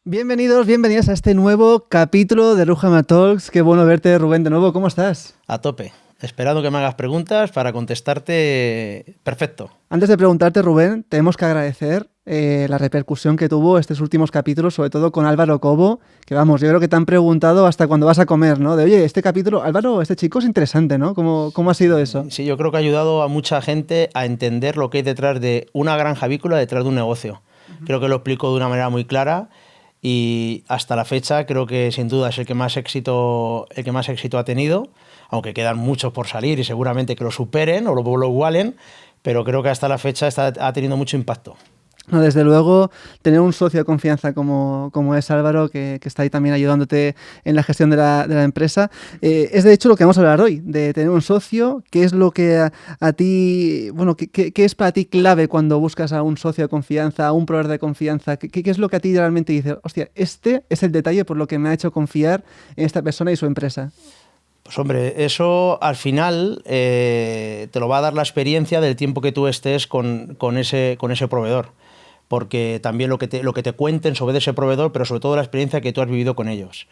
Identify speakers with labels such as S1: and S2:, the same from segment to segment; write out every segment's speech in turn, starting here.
S1: Bienvenidos, bienvenidas a este nuevo capítulo de Rujama Talks. Qué bueno verte, Rubén, de nuevo. ¿Cómo estás?
S2: A tope. Esperando que me hagas preguntas para contestarte perfecto.
S1: Antes de preguntarte, Rubén, tenemos que agradecer la repercusión que tuvo estos últimos capítulos, sobre todo con Álvaro Cobo, que vamos, yo creo que te han preguntado hasta cuando vas a comer, ¿no? De, oye, este capítulo, Álvaro, este chico es interesante, ¿no? ¿Cómo ha sido eso?
S2: Sí, yo creo que ha ayudado a mucha gente a entender lo que hay detrás de una granja avícola, detrás de un negocio. Creo que lo explico de una manera muy clara y hasta la fecha creo que sin duda es el que más éxito ha tenido, aunque quedan muchos por salir y seguramente que lo superen o lo igualen, pero creo que hasta la fecha ha tenido mucho impacto.
S1: No, desde luego, tener un socio de confianza como es Álvaro, que está ahí también ayudándote en la gestión de la empresa, es de hecho lo que vamos a hablar hoy, de tener un socio. ¿Qué es lo que a ti, bueno, qué es para ti clave cuando buscas a un socio de confianza, a un proveedor de confianza? ¿Qué es lo que a ti realmente dices, hostia, este es el detalle por lo que me ha hecho confiar en esta persona y su empresa?
S2: Pues hombre, eso al final te lo va a dar la experiencia del tiempo que tú estés con ese proveedor. Porque también lo que te cuenten sobre ese proveedor, pero sobre todo la experiencia que tú has vivido con ellos.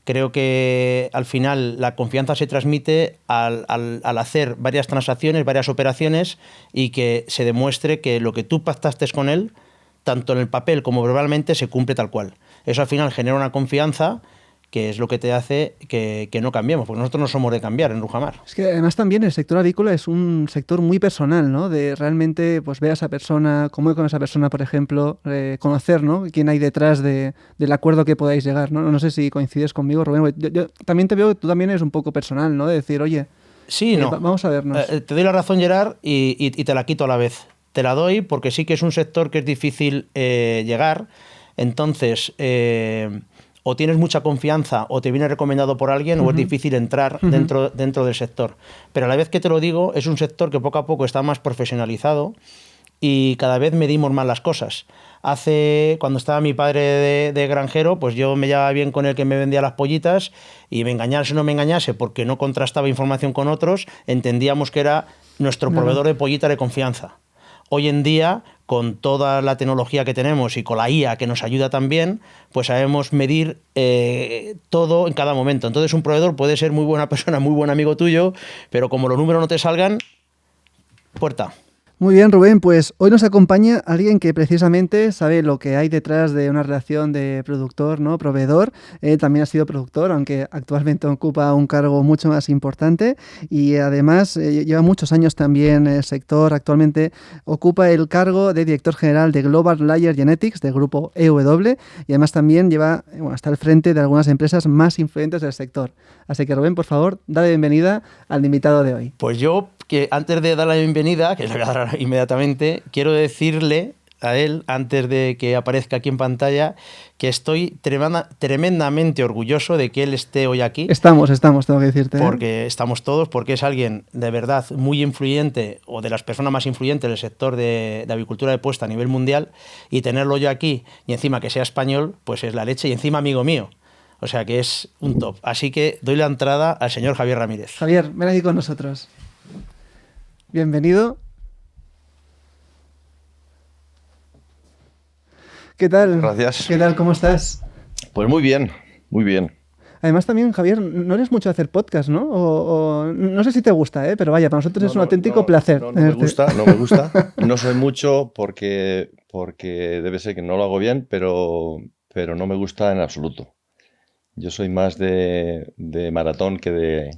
S2: Creo que al final la confianza se transmite al hacer varias transacciones, varias operaciones y que se demuestre que lo que tú pactaste con él, tanto en el papel como verbalmente, se cumple tal cual. Eso al final genera una confianza que es lo que te hace que no cambiemos, porque nosotros no somos de cambiar en Rujamar.
S1: Es que además también el sector avícola es un sector muy personal, ¿no? De realmente pues ver a esa persona, cómo es con esa persona, por ejemplo, conocer, ¿no? Quién hay detrás del acuerdo que podáis llegar, ¿no? No sé si coincides conmigo, Rubén. Yo también te veo que tú también eres un poco personal, ¿no? De decir, oye,
S2: sí, no.
S1: Vamos a vernos.
S2: Te doy la razón, Gerard, y te la quito a la vez. Te la doy porque sí que es un sector que es difícil llegar. Entonces, o tienes mucha confianza o te viene recomendado por alguien o es difícil entrar dentro del sector. Pero a la vez que te lo digo, es un sector que poco a poco está más profesionalizado y cada vez medimos más las cosas. Cuando estaba mi padre de granjero, pues yo me llevaba bien con el que me vendía las pollitas y me engañase o no me engañase porque no contrastaba información con otros, entendíamos que era nuestro proveedor de pollitas de confianza. Hoy en día, con toda la tecnología que tenemos y con la IA que nos ayuda también, pues sabemos medir todo en cada momento. Entonces un proveedor puede ser muy buena persona, muy buen amigo tuyo, pero como los números no te salgan, puerta.
S1: Muy bien, Rubén, pues hoy nos acompaña alguien que precisamente sabe lo que hay detrás de una relación de productor, ¿no? Proveedor. Él también ha sido productor, aunque actualmente ocupa un cargo mucho más importante y además lleva muchos años también en el sector. Actualmente ocupa el cargo de director general de Global Layer Genetics del grupo EW y además también está al frente de algunas empresas más influyentes del sector. Así que, Rubén, por favor, dale bienvenida al invitado de hoy.
S2: Pues yo, que antes de dar la bienvenida, que le voy a dar inmediatamente, quiero decirle a él, antes de que aparezca aquí en pantalla, que estoy tremendamente orgulloso de que él esté hoy aquí.
S1: Estamos, tengo que decirte.
S2: Porque estamos todos, porque es alguien de verdad muy influyente o de las personas más influyentes del sector de avicultura de puesta a nivel mundial, y tenerlo yo aquí y encima que sea español, pues es la leche, y encima amigo mío. O sea que es un top. Así que doy la entrada al señor Javier Ramírez.
S1: Javier, ven aquí con nosotros. Bienvenido. ¿Qué tal?
S3: Gracias.
S1: ¿Qué tal? ¿Cómo estás?
S3: Pues muy bien, muy bien.
S1: Además también, Javier, no eres mucho de hacer podcast, ¿no? O no sé si te gusta, pero vaya, para nosotros es un auténtico placer.
S3: No me gusta. No soy mucho porque debe ser que no lo hago bien, pero no me gusta en absoluto. Yo soy más de maratón que de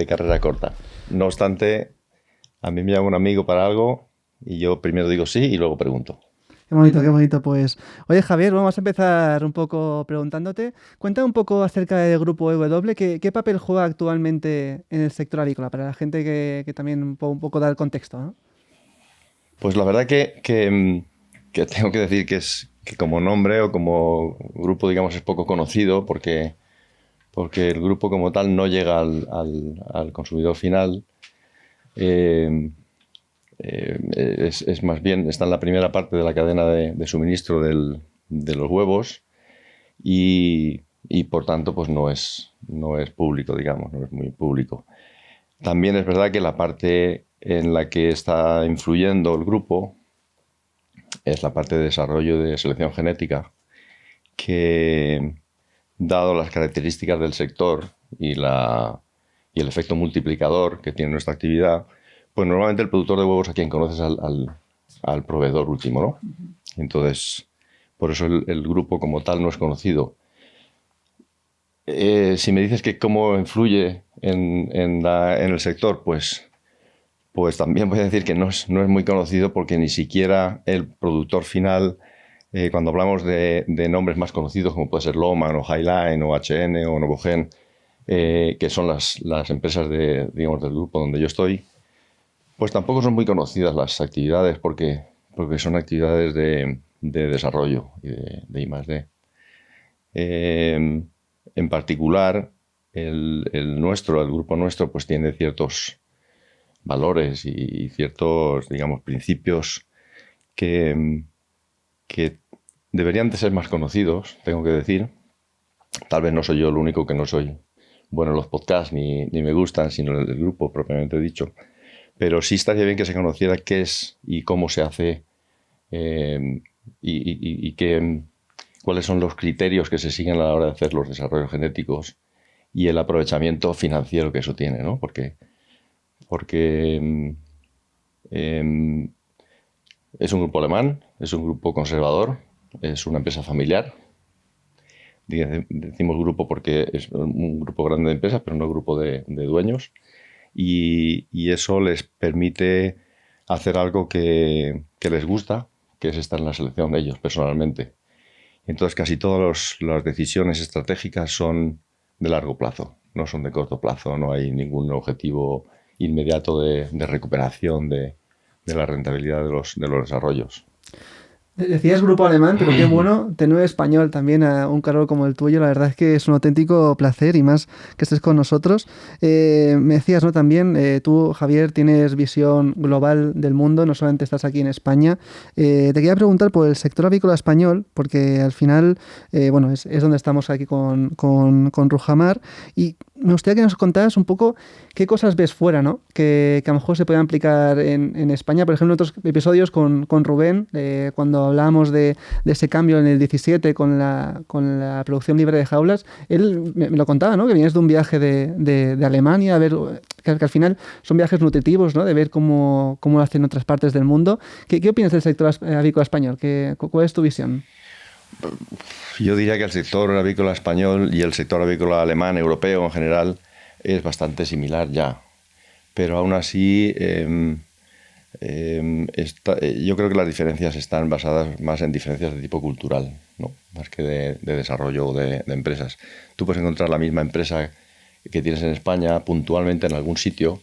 S3: carrera corta. No obstante, a mí me llama un amigo para algo y yo primero digo sí y luego pregunto.
S1: Qué bonito, pues. Oye, Javier, vamos a empezar un poco preguntándote. Cuenta un poco acerca del grupo EW, ¿qué papel juega actualmente en el sector avícola? Para la gente que también un poco da el contexto, ¿no?
S3: Pues la verdad que tengo que decir que como nombre o como grupo, digamos, es poco conocido porque el grupo como tal no llega al consumidor final. Es más bien, está en la primera parte de la cadena de suministro de los huevos y por tanto pues no es público, digamos, no es muy público. También es verdad que la parte en la que está influyendo el grupo es la parte de desarrollo de selección genética que, dado las características del sector y el efecto multiplicador que tiene nuestra actividad, pues normalmente el productor de huevos a quien conoces al proveedor último, ¿no? Entonces, por eso el grupo como tal no es conocido. Si me dices que cómo influye en el sector, pues también voy a decir que no es muy conocido, porque ni siquiera el productor final, cuando hablamos de nombres más conocidos, como puede ser Lohmann o Highline o HN o Novogen, que son las empresas digamos, del grupo donde yo estoy, pues tampoco son muy conocidas las actividades, porque son actividades de desarrollo y de I+D. En particular, el grupo nuestro, pues tiene ciertos valores y ciertos, digamos, principios que deberían de ser más conocidos, tengo que decir. Tal vez no soy yo el único que no soy bueno en los podcasts, ni me gustan, sino el grupo propiamente dicho. Pero sí estaría bien que se conociera qué es y cómo se hace, y cuáles son los criterios que se siguen a la hora de hacer los desarrollos genéticos y el aprovechamiento financiero que eso tiene, ¿no? Porque es un grupo alemán, es un grupo conservador, es una empresa familiar. Decimos grupo porque es un grupo grande de empresas, pero no grupo de dueños. Y eso les permite hacer algo que les gusta, que es estar en la selección de ellos personalmente. Entonces casi todas las decisiones estratégicas son de largo plazo, no son de corto plazo, no hay ningún objetivo inmediato de recuperación de la rentabilidad de los desarrollos.
S1: Decías grupo alemán, pero qué bueno tener español también a un cargo como el tuyo. La verdad es que es un auténtico placer, y más que estés con nosotros. Me decías, ¿no? También tú, Javier, tienes visión global del mundo, no solamente estás aquí en España. Te quería preguntar por el sector avícola español, porque al final, bueno, es donde estamos aquí con Rujamar, y me gustaría que nos contaras un poco qué cosas ves fuera, ¿no? Que a lo mejor se puedan aplicar en España. Por ejemplo, en otros episodios con Rubén, cuando hablábamos de ese cambio en el 17 con la producción libre de jaulas, él me lo contaba, ¿no? Que vienes de un viaje de Alemania, a ver que al final son viajes nutritivos, ¿no? De ver cómo lo hacen en otras partes del mundo. ¿Qué opinas del sector avícola español? ¿Cuál es tu visión?
S3: Yo diría que el sector avícola español y el sector avícola alemán, europeo en general, es bastante similar ya. Pero aún así, yo creo que las diferencias están basadas más en diferencias de tipo cultural, ¿no? Más que de desarrollo de empresas. Tú puedes encontrar la misma empresa que tienes en España puntualmente en algún sitio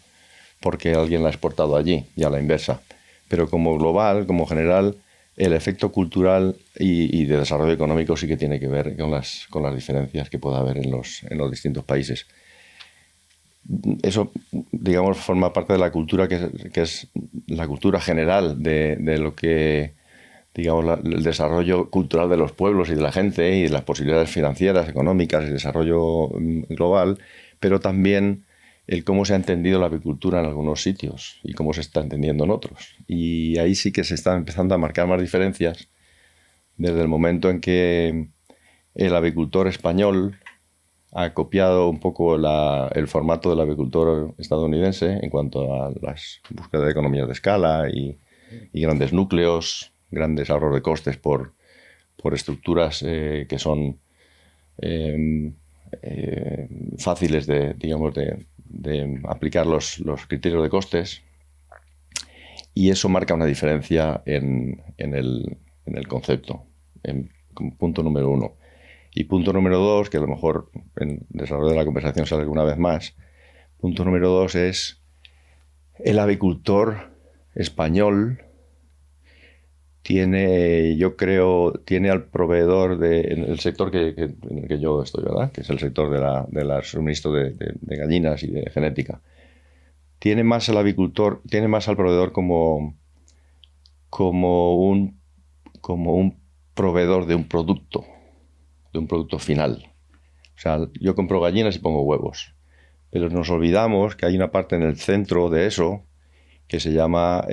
S3: porque alguien la ha exportado allí, y a la inversa. Pero como global, como general, el efecto cultural y de desarrollo económico sí que tiene que ver con las diferencias que pueda haber en los distintos países. Eso, digamos, forma parte de la cultura que es la cultura general de lo que, digamos, el desarrollo cultural de los pueblos y de la gente, y de las posibilidades financieras, económicas y desarrollo global, pero también el cómo se ha entendido la avicultura en algunos sitios y cómo se está entendiendo en otros. Y ahí sí que se están empezando a marcar más diferencias desde el momento en que el avicultor español ha copiado un poco el formato del avicultor estadounidense en cuanto a las búsquedas de economías de escala y grandes núcleos, grandes ahorros de costes por estructuras que son fáciles de aplicar los criterios de costes, y eso marca una diferencia en el concepto, como punto número uno. Y punto número dos, que a lo mejor en desarrollo de la conversación sale alguna vez más, punto número dos es el avicultor español tiene al proveedor en el sector en el que yo estoy, ¿verdad? Que es el sector del suministro de gallinas y de genética. Tiene más al avicultor, tiene más al proveedor como un proveedor de un producto final. O sea, yo compro gallinas y pongo huevos, pero nos olvidamos que hay una parte en el centro de eso que se llama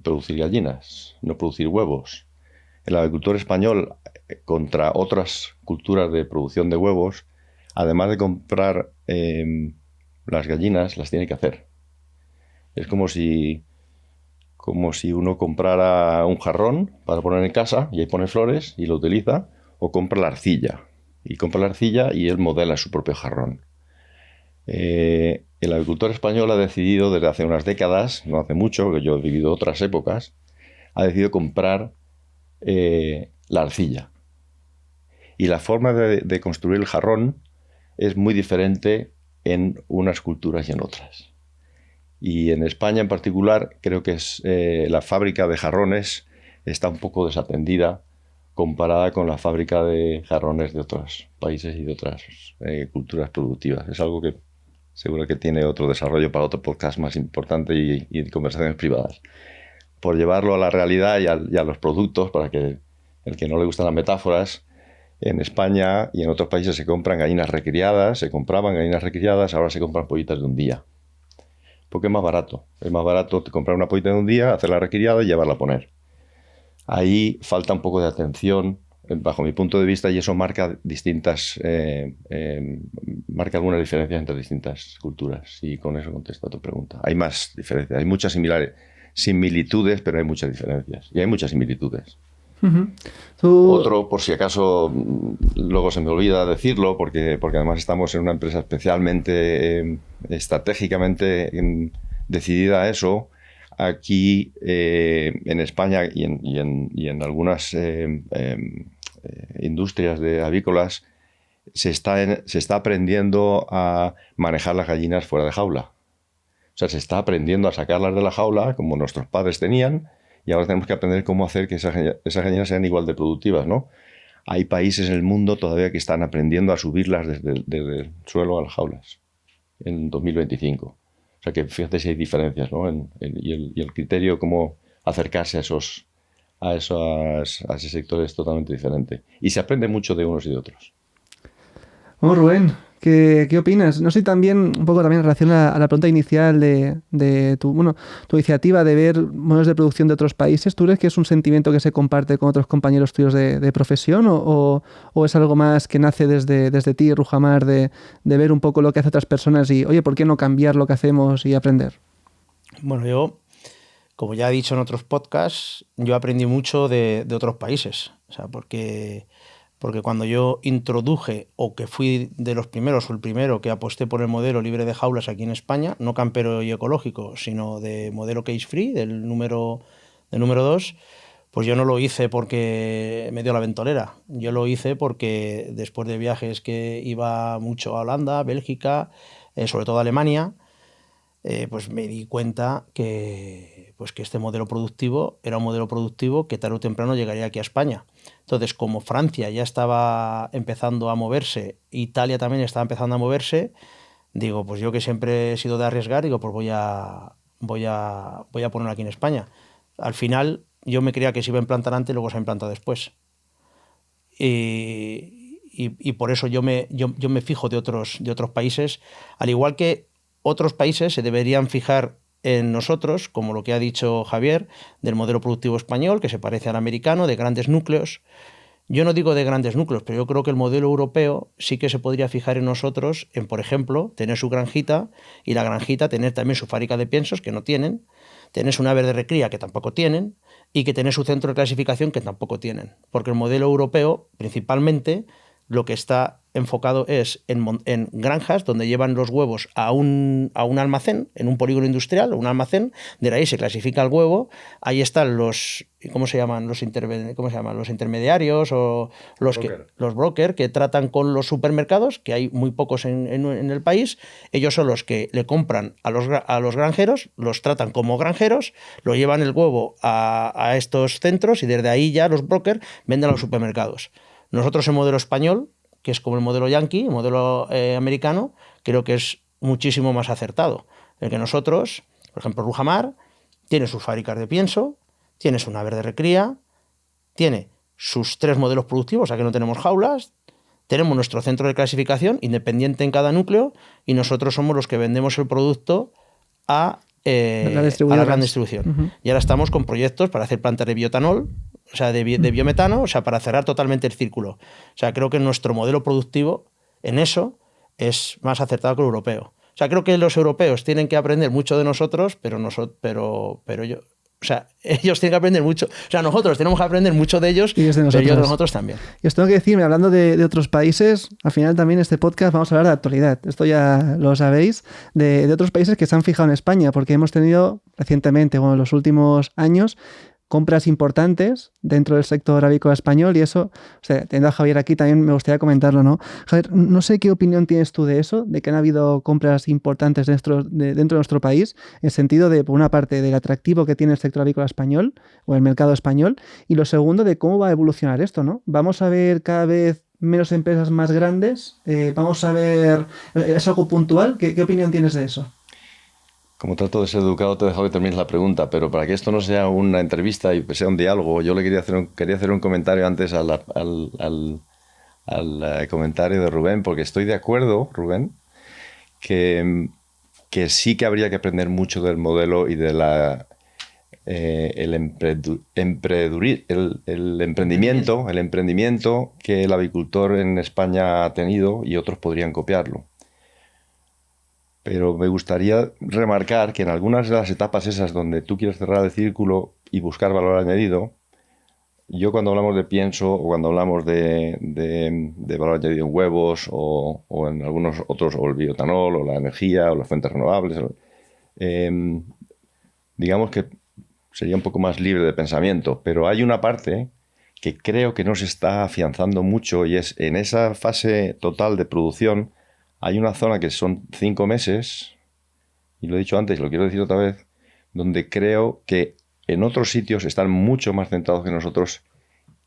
S3: producir gallinas, no producir huevos. El avicultor español contra otras culturas de producción de huevos, además de comprar las gallinas, las tiene que hacer. Es como si uno comprara un jarrón para poner en casa y ahí pone flores y lo utiliza, o compra la arcilla. Y compra la arcilla y él modela su propio jarrón. El agricultor español ha decidido desde hace unas décadas, no hace mucho, que yo he vivido otras épocas, ha decidido comprar la arcilla. Y la forma de construir el jarrón es muy diferente en unas culturas y en otras. Y en España en particular creo que la fábrica de jarrones está un poco desatendida comparada con la fábrica de jarrones de otros países y de otras culturas productivas. Es algo que seguro que tiene otro desarrollo para otro podcast más importante y conversaciones privadas. Por llevarlo a la realidad y a los productos, para que el que no le gustan las metáforas, en España y en otros países se compran gallinas recriadas, se compraban gallinas recriadas, ahora se compran pollitas de un día. Porque es más barato. Es más barato comprar una pollita de un día, hacerla recriada y llevarla a poner. Ahí falta un poco de atención, bajo mi punto de vista, y eso marca marca algunas diferencias entre distintas culturas. Y con eso contesto a tu pregunta. Hay más diferencias, hay muchas similitudes, pero hay muchas diferencias. Y hay muchas similitudes. Otro, por si acaso luego se me olvida decirlo, porque además estamos en una empresa especialmente estratégicamente decidida a eso. Aquí en España y en algunas industrias avícolas se está aprendiendo a manejar las gallinas fuera de jaula. O sea, se está aprendiendo a sacarlas de la jaula como nuestros padres tenían. Y ahora tenemos que aprender cómo hacer que esas gallinas sean igual de productivas, ¿no? Hay países en el mundo todavía que están aprendiendo a subirlas desde el suelo a las jaulas en 2025. O sea que fíjate si hay diferencias, ¿no? Y el criterio cómo acercarse a ese sector es totalmente diferente. Y se aprende mucho de unos y de otros.
S1: Bueno, Rubén, ¿qué opinas? No sé, también un poco también en relación a la pregunta inicial de tu iniciativa de ver modelos de producción de otros países. ¿Tú crees que es un sentimiento que se comparte con otros compañeros tuyos de profesión o es algo más que nace desde ti, Rujamar, de ver un poco lo que hacen otras personas y, oye, ¿por qué no cambiar lo que hacemos y aprender?
S2: Bueno, yo, como ya he dicho en otros podcasts, yo aprendí mucho de otros países. O sea, porque cuando yo introduje, o que fui de los primeros, o el primero que aposté por el modelo libre de jaulas aquí en España, no campero y ecológico, sino de modelo cage free, del número 2, pues yo no lo hice porque me dio la ventolera. Yo lo hice porque después de viajes que iba mucho a Holanda, Bélgica, sobre todo a Alemania, pues me di cuenta que este modelo productivo era un modelo productivo que tarde o temprano llegaría aquí a España. Entonces, como Francia ya estaba empezando a moverse, Italia también estaba empezando a moverse, digo, pues yo que siempre he sido de arriesgar, digo, pues voy a ponerlo aquí en España. Al final, yo me creía que se iba a implantar antes y luego se ha implantado después. Y por eso yo me fijo de otros países, al igual que otros países se deberían fijar en nosotros, como lo que ha dicho Javier, del modelo productivo español, que se parece al americano, de grandes núcleos. Yo no digo de grandes núcleos, pero yo creo que el modelo europeo sí que se podría fijar en nosotros, en, por ejemplo, tener su granjita y la granjita tener también su fábrica de piensos, que no tienen, tener su nave de recría, que tampoco tienen, y que tener su centro de clasificación, que tampoco tienen. Porque el modelo europeo, principalmente, lo que está enfocado es en granjas donde llevan los huevos a un almacén, en un polígono industrial, un almacén, de ahí se clasifica el huevo, ahí están los intermediarios o los brokers que tratan con los supermercados, que hay muy pocos en el país. Ellos son los que le compran a los granjeros, los tratan como granjeros, lo llevan el huevo a estos centros y desde ahí ya los brokers venden a los supermercados. Nosotros el modelo español, que es como el modelo yankee, el modelo americano, creo que es muchísimo más acertado. El que nosotros, por ejemplo, Rujamar, tiene sus fábricas de pienso, tiene su nave de recría, tiene sus 3 modelos productivos, aquí no tenemos jaulas, tenemos nuestro centro de clasificación independiente en cada núcleo y nosotros somos los que vendemos el producto a la gran distribución. Uh-huh. Y ahora estamos con proyectos para hacer plantas de bioetanol o sea, de biometano, o sea, para cerrar totalmente el círculo. O sea, creo que nuestro modelo productivo en eso es más acertado que el europeo. O sea, creo que los europeos tienen que aprender mucho de nosotros, pero yo, o sea, ellos tienen que aprender mucho. O sea, nosotros tenemos que aprender mucho de ellos, pero ellos de nosotros también.
S1: Y os tengo que decir, hablando de otros países, al final también este podcast vamos a hablar de actualidad. Esto ya lo sabéis, de otros países que se han fijado en España, porque hemos tenido recientemente, bueno, en los últimos años, compras importantes dentro del sector avícola español y eso, o sea, teniendo a Javier aquí también me gustaría comentarlo, ¿no? Javier, no sé qué opinión tienes tú de eso, de que han habido compras importantes dentro de nuestro país, en el sentido de, por una parte, del atractivo que tiene el sector avícola español o el mercado español, y lo segundo, de cómo va a evolucionar esto, ¿no? Vamos a ver cada vez menos empresas más grandes, vamos a ver, ¿es algo puntual? ¿Qué opinión tienes de eso?
S3: Como trato de ser educado, te he dejado que termines la pregunta, pero para que esto no sea una entrevista y sea un diálogo, yo le quería hacer un comentario antes al comentario de Rubén, porque estoy de acuerdo, Rubén, que sí que habría que aprender mucho del modelo y de el emprendimiento que el avicultor en España ha tenido y otros podrían copiarlo. Pero me gustaría remarcar que en algunas de las etapas esas donde tú quieres cerrar el círculo y buscar valor añadido, yo cuando hablamos de pienso o cuando hablamos de valor añadido en huevos o en algunos otros, o el bioetanol o la energía o las fuentes renovables, digamos que sería un poco más libre de pensamiento. Pero hay una parte que creo que no se está afianzando mucho y es en esa fase total de producción. Hay una zona que son 5 meses, y lo he dicho antes y lo quiero decir otra vez, donde creo que en otros sitios están mucho más centrados que nosotros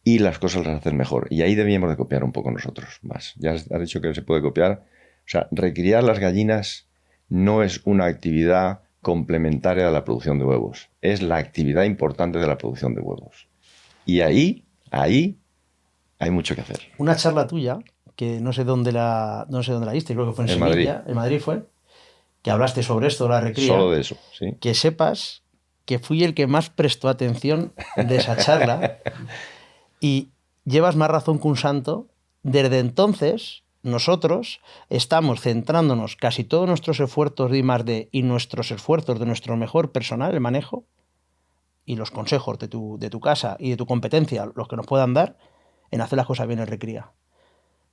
S3: y las cosas las hacen mejor. Y ahí debíamos de copiar un poco nosotros más. Ya has dicho que se puede copiar. O sea, recriar las gallinas no es una actividad complementaria a la producción de huevos. Es la actividad importante de la producción de huevos. Y ahí hay mucho que hacer.
S2: Una charla tuya, que no sé dónde la diste, creo que fue en Sevilla, en Madrid fue, que hablaste sobre esto, la recría.
S3: Solo de eso, sí.
S2: Que sepas que fui el que más prestó atención de esa charla y llevas más razón que un santo. Desde entonces, nosotros estamos centrándonos casi todos nuestros esfuerzos de I+D y nuestros esfuerzos de nuestro mejor personal, el manejo, y los consejos de tu casa y de tu competencia, los que nos puedan dar, en hacer las cosas bien en recría.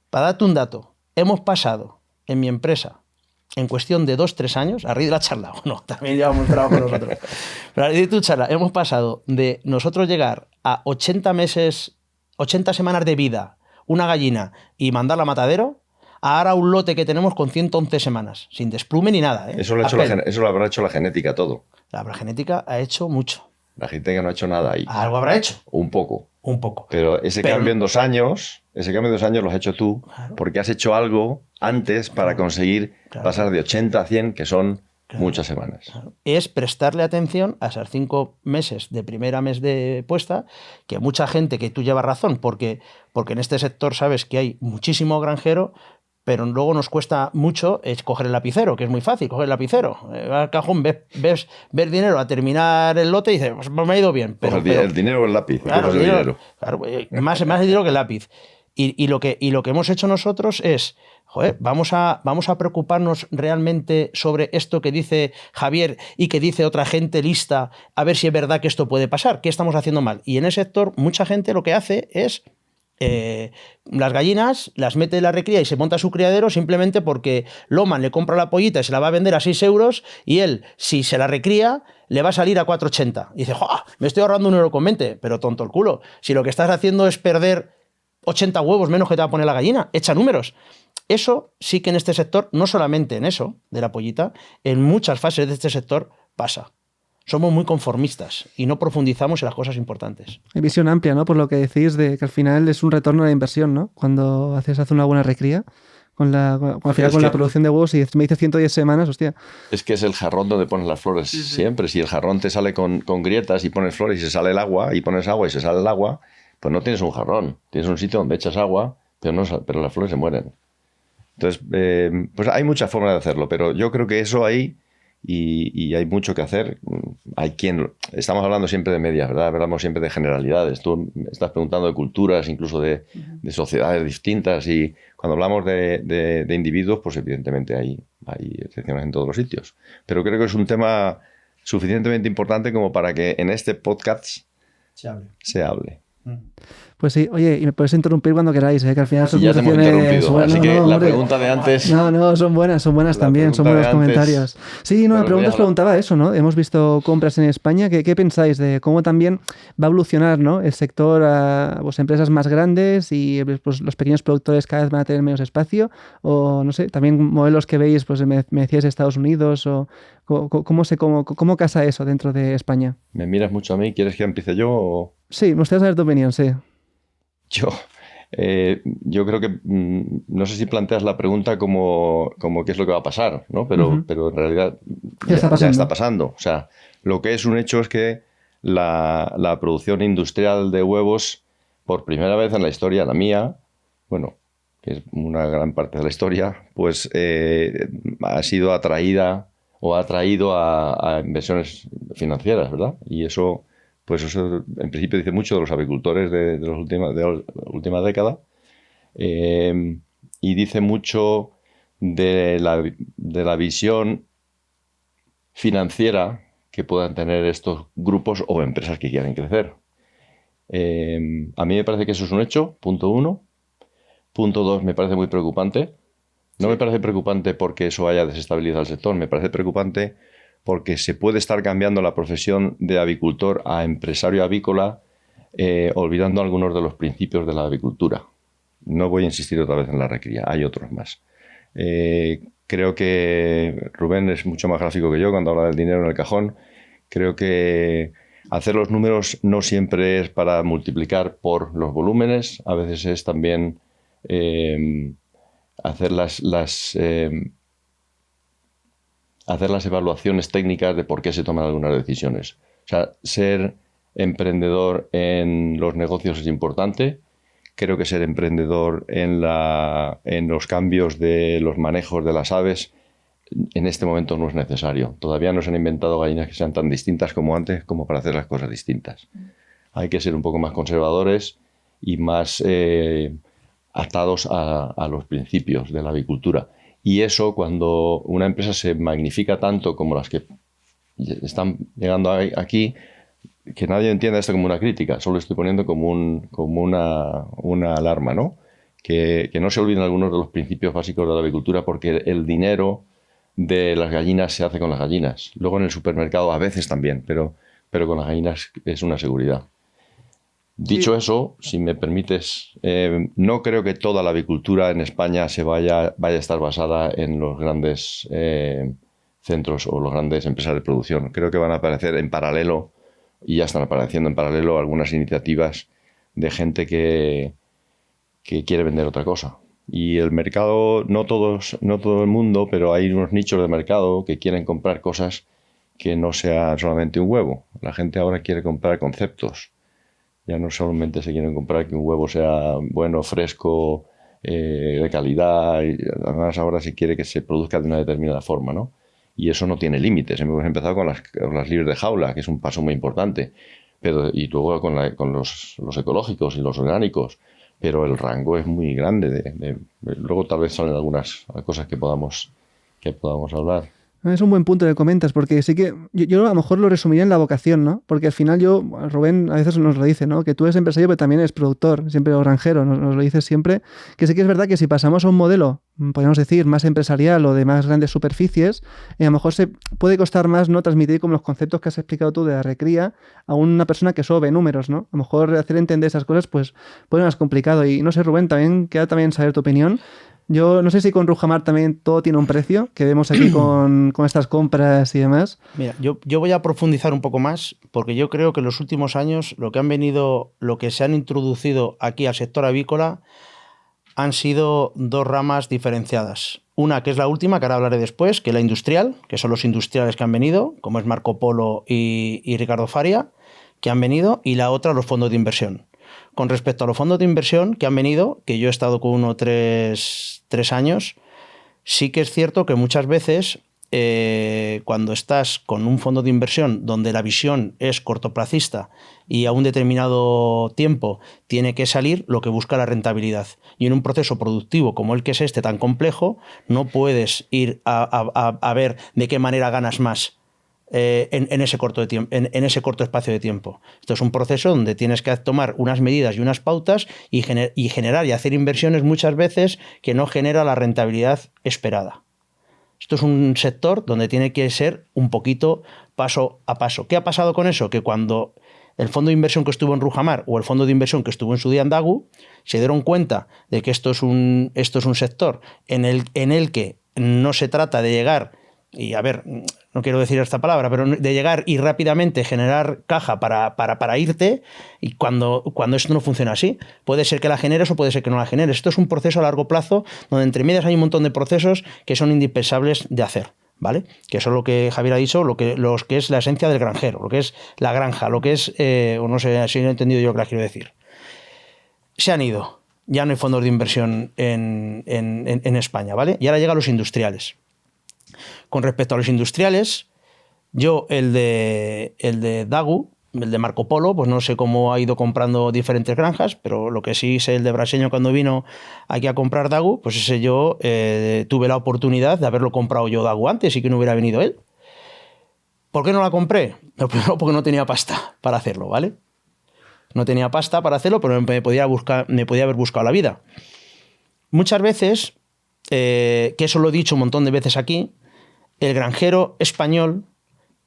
S2: Para darte un dato, hemos pasado en mi empresa, en cuestión de 2-3 años, a raíz de la charla, bueno, también llevamos trabajo nosotros, pero a raíz de tu charla, hemos pasado de nosotros llegar a 80 semanas de vida, una gallina, y mandarla a matadero, a ahora un lote que tenemos con 111 semanas, sin desplume ni nada.
S3: Eso lo habrá hecho la genética todo.
S2: La genética ha hecho mucho.
S3: La genética no ha hecho nada ahí.
S2: ¿Algo habrá hecho?
S3: Un poco.
S2: Un poco.
S3: Pero ese cambio en 2 años, lo has hecho tú, claro, porque has hecho algo antes para conseguir pasar de 80 a 100, que son muchas semanas.
S2: Claro. Es prestarle atención a esos 5 meses de primera mes de puesta, que mucha gente, que tú llevas razón, porque en este sector sabes que hay muchísimo granjero, pero luego nos cuesta mucho coger el lapicero, que es muy fácil, coger el lapicero. Al cajón ves dinero a terminar el lote y dices, pues me ha ido bien. Pero,
S3: el dinero o el lápiz.
S2: Claro, el dinero. Claro, más el dinero que el lápiz. Y lo que hemos hecho nosotros es, vamos a preocuparnos realmente sobre esto que dice Javier y que dice otra gente lista, a ver si es verdad que esto puede pasar, qué estamos haciendo mal. Y en el sector mucha gente lo que hace es las gallinas las mete en la recría y se monta su criadero simplemente porque Loman le compra la pollita y se la va a vender a 6 euros y él, si se la recría, le va a salir a 4,80. Y dice, me estoy ahorrando 1,20 €, pero tonto el culo. Si lo que estás haciendo es perder 80 huevos menos que te va a poner la gallina, echa números. Eso sí que en este sector, no solamente en eso de la pollita, en muchas fases de este sector pasa. Somos muy conformistas y no profundizamos en las cosas importantes.
S1: Hay visión amplia, ¿no? Por lo que decís de que al final es un retorno a la inversión, ¿no? Cuando hace una buena recría, con la producción de huevos, y me dice 110 semanas, hostia.
S3: Es que es el jarrón donde pones las flores siempre. Si el jarrón te sale con grietas y pones flores y se sale el agua, y pones agua y se sale el agua, pues no tienes un jarrón. Tienes un sitio donde echas agua, pero las flores se mueren. Entonces, pues hay muchas formas de hacerlo, pero yo creo que eso hay... Y hay mucho que hacer. hay quien... Estamos hablando siempre de medias, ¿verdad? Hablamos siempre de generalidades. Tú me estás preguntando de culturas, incluso de sociedades distintas, y cuando hablamos de individuos, pues evidentemente hay excepciones en todos los sitios. Pero creo que es un tema suficientemente importante como para que en este podcast se hable.
S1: Pues sí, oye, y me puedes interrumpir cuando queráis, que al final son
S3: ya te hemos interrumpido,
S1: bueno,
S3: así que la pregunta de antes...
S1: No, son buenas también, son buenos comentarios. Sí, la pregunta os preguntaba eso, ¿no? Hemos visto compras en España, ¿qué pensáis de cómo también va a evolucionar, ¿no?, el sector a pues, empresas más grandes y pues, los pequeños productores cada vez van a tener menos espacio? O, no sé, también modelos que veis, pues me decíais de Estados Unidos, o ¿cómo casa eso dentro de España?
S3: ¿Me miras mucho a mí? ¿Quieres que empiece yo o...?
S1: Sí, me gustaría saber tu opinión, sí.
S3: Yo creo que no sé si planteas la pregunta como qué es lo que va a pasar, ¿no? Pero en realidad ya está pasando. O sea, lo que es un hecho es que la producción industrial de huevos, por primera vez en la historia, la mía, bueno, que es una gran parte de la historia, pues ha sido atraída o ha atraído a inversiones financieras, ¿verdad? Y eso... Pues eso en principio dice mucho de los avicultores de la última década, y dice mucho de la visión financiera que puedan tener estos grupos o empresas que quieran crecer. A mí me parece que eso es un hecho, punto 1. Punto 2, me parece muy preocupante. No me parece preocupante porque eso haya desestabilizado el sector, me parece preocupante porque se puede estar cambiando la profesión de avicultor a empresario avícola, olvidando algunos de los principios de la avicultura. No voy a insistir otra vez en la recría, hay otros más. Creo que Rubén es mucho más gráfico que yo cuando habla del dinero en el cajón. Creo que hacer los números no siempre es para multiplicar por los volúmenes, a veces es también hacer las evaluaciones técnicas de por qué se toman algunas decisiones. O sea, ser emprendedor en los negocios es importante. Creo que ser emprendedor en los cambios de los manejos de las aves en este momento no es necesario. Todavía no se han inventado gallinas que sean tan distintas como antes como para hacer las cosas distintas. Hay que ser un poco más conservadores y más atados a los principios de la avicultura. Y eso, cuando una empresa se magnifica tanto como las que están llegando aquí, que nadie entienda esto como una crítica, solo estoy poniendo como una alarma, ¿no? Que no se olviden algunos de los principios básicos de la avicultura, porque el dinero de las gallinas se hace con las gallinas. Luego en el supermercado a veces también, pero con las gallinas es una seguridad. Dicho eso, si me permites, no creo que toda la avicultura en España vaya a estar basada en los grandes centros o los grandes empresas de producción. Creo que van a aparecer en paralelo, y ya están apareciendo en paralelo, algunas iniciativas de gente que quiere vender otra cosa. Y el mercado, no todo el mundo, pero hay unos nichos de mercado que quieren comprar cosas que no sean solamente un huevo. La gente ahora quiere comprar conceptos. Ya no solamente se quieren comprar que un huevo sea bueno, fresco, de calidad, y además ahora se quiere que se produzca de una determinada forma, ¿no? Y eso no tiene límites. Hemos empezado con las libres de jaula, que es un paso muy importante, y luego con los ecológicos y los orgánicos, pero el rango es muy grande. Luego tal vez salen algunas cosas que podamos hablar.
S1: Es un buen punto que comentas, porque sí que yo a lo mejor lo resumiría en la vocación, ¿no? Porque al final Rubén a veces nos lo dice, ¿no? Que tú eres empresario, pero también eres productor, siempre o granjero, nos lo dices siempre, que sí que es verdad que si pasamos a un modelo, podríamos decir, más empresarial o de más grandes superficies, a lo mejor se puede costar más, ¿no?, transmitir como los conceptos que has explicado tú de la recría a una persona que solo ve números, ¿no? A lo mejor hacer entender esas cosas, pues puede ser más complicado. Y no sé, Rubén, queda también saber tu opinión. Yo no sé si con Rujamar también todo tiene un precio, que vemos aquí con estas compras y demás.
S2: Mira, yo voy a profundizar un poco más, porque yo creo que en los últimos años lo que se han introducido aquí al sector avícola han sido dos ramas diferenciadas. Una que es la última, que ahora hablaré después, que es la industrial, que son los industriales que han venido, como es Marco Polo y Ricardo Faria, que han venido, y la otra, los fondos de inversión. Con respecto a los fondos de inversión que han venido, que yo he estado con uno 3 años, sí que es cierto que muchas veces cuando estás con un fondo de inversión donde la visión es cortoplacista y a un determinado tiempo tiene que salir, lo que busca la rentabilidad. Y en un proceso productivo como el que es este tan complejo, no puedes ir a ver de qué manera ganas más en ese corto espacio de tiempo. Esto es un proceso donde tienes que tomar unas medidas y unas pautas y generar y hacer inversiones muchas veces que no genera la rentabilidad esperada. Esto es un sector donde tiene que ser un poquito paso a paso. ¿Qué ha pasado con eso? Que cuando el fondo de inversión que estuvo en Rujamar o el fondo de inversión que estuvo en su día en Dagu se dieron cuenta de que esto es un sector en el que no se trata de llegar, y a ver, no quiero decir esta palabra, pero de llegar y rápidamente generar caja para irte, y cuando esto no funciona así, puede ser que la generes o puede ser que no la generes. Esto es un proceso a largo plazo donde entre medias hay un montón de procesos que son indispensables de hacer, ¿vale? Que eso es lo que Javier ha dicho, lo que es la esencia del granjero, lo que es la granja, lo que es, o no sé si he entendido yo lo que la quiero decir. Se han ido, ya no hay fondos de inversión en España, ¿vale? Y ahora llegan los industriales. Con respecto a los industriales, yo el de Dagu, el de Marco Polo, pues no sé cómo ha ido comprando diferentes granjas, pero lo que sí sé, el de Braseño cuando vino aquí a comprar Dagu, pues ese yo tuve la oportunidad de haberlo comprado yo Dagu antes y que no hubiera venido él. ¿Por qué no la compré? Lo primero, porque no tenía pasta para hacerlo, ¿vale? No tenía pasta para hacerlo, pero me podía haber buscado la vida. Muchas veces, que eso lo he dicho un montón de veces aquí, el granjero español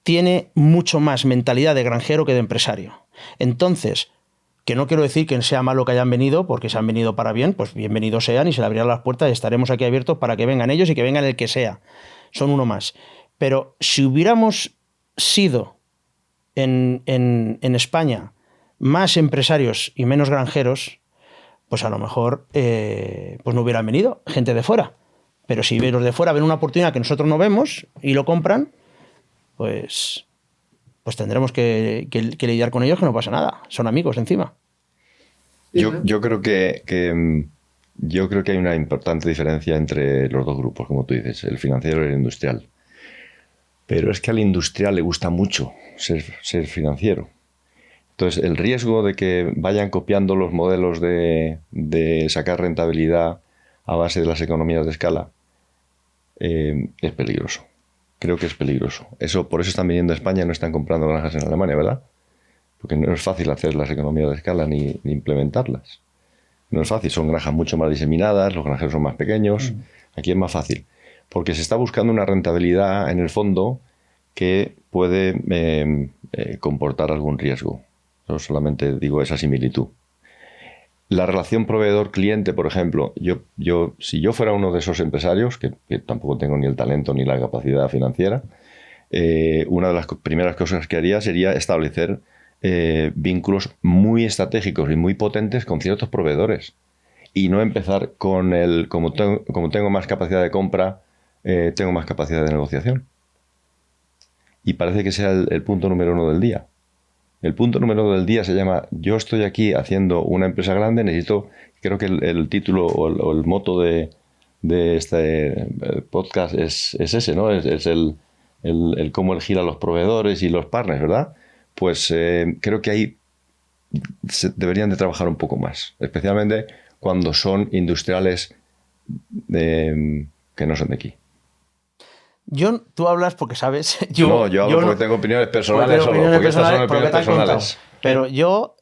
S2: tiene mucho más mentalidad de granjero que de empresario. Entonces, que no quiero decir que sea malo que hayan venido, porque se han venido para bien, pues bienvenidos sean y se le abrirán las puertas y estaremos aquí abiertos para que vengan ellos y que vengan el que sea. Son uno más. Pero si hubiéramos sido en España más empresarios y menos granjeros, pues a lo mejor pues no hubieran venido gente de fuera. Pero si los de fuera ven una oportunidad que nosotros no vemos y lo compran, pues tendremos que lidiar con ellos, que no pasa nada. Son amigos encima.
S3: Yo creo que hay una importante diferencia entre los dos grupos, como tú dices, el financiero y el industrial. Pero es que al industrial le gusta mucho ser financiero. Entonces, el riesgo de que vayan copiando los modelos de sacar rentabilidad a base de las economías de escala es peligroso. Creo que es peligroso. Por eso están viniendo a España y no están comprando granjas en Alemania, ¿verdad? Porque no es fácil hacer las economías de escala ni implementarlas. No es fácil, son granjas mucho más diseminadas, los granjeros son más pequeños. Aquí es más fácil. Porque se está buscando una rentabilidad en el fondo que puede comportar algún riesgo. Yo solamente digo esa similitud. La relación proveedor-cliente, por ejemplo, si yo fuera uno de esos empresarios, que tampoco tengo ni el talento ni la capacidad financiera, una de las primeras cosas que haría sería establecer vínculos muy estratégicos y muy potentes con ciertos proveedores. Y no empezar con como tengo más capacidad de compra, tengo más capacidad de negociación. Y parece que sea el punto número 1 del día. El punto número 1 del día se llama: yo estoy aquí haciendo una empresa grande, creo que el título o el moto de este podcast es ese, ¿no? Es el cómo elegir a los proveedores y los partners, ¿verdad? Pues creo que ahí deberían de trabajar un poco más, especialmente cuando son industriales que no son de aquí.
S2: Tú hablas porque sabes.
S3: Yo hablo porque tengo opiniones personales solo, porque estas son opiniones personales.
S2: Pero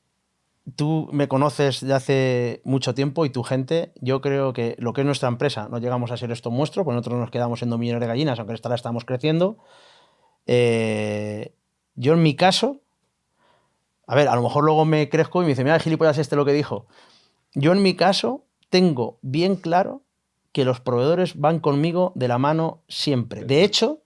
S2: tú me conoces de hace mucho tiempo y tu gente, yo creo que lo que es nuestra empresa, no llegamos a ser esto monstruo, porque nosotros nos quedamos siendo millones de gallinas, aunque esta la estamos creciendo. Yo en mi caso, a ver, a lo mejor luego me crezco y me dice, mira, el gilipollas lo que dijo. Yo en mi caso tengo bien claro que los proveedores van conmigo de la mano siempre. De hecho,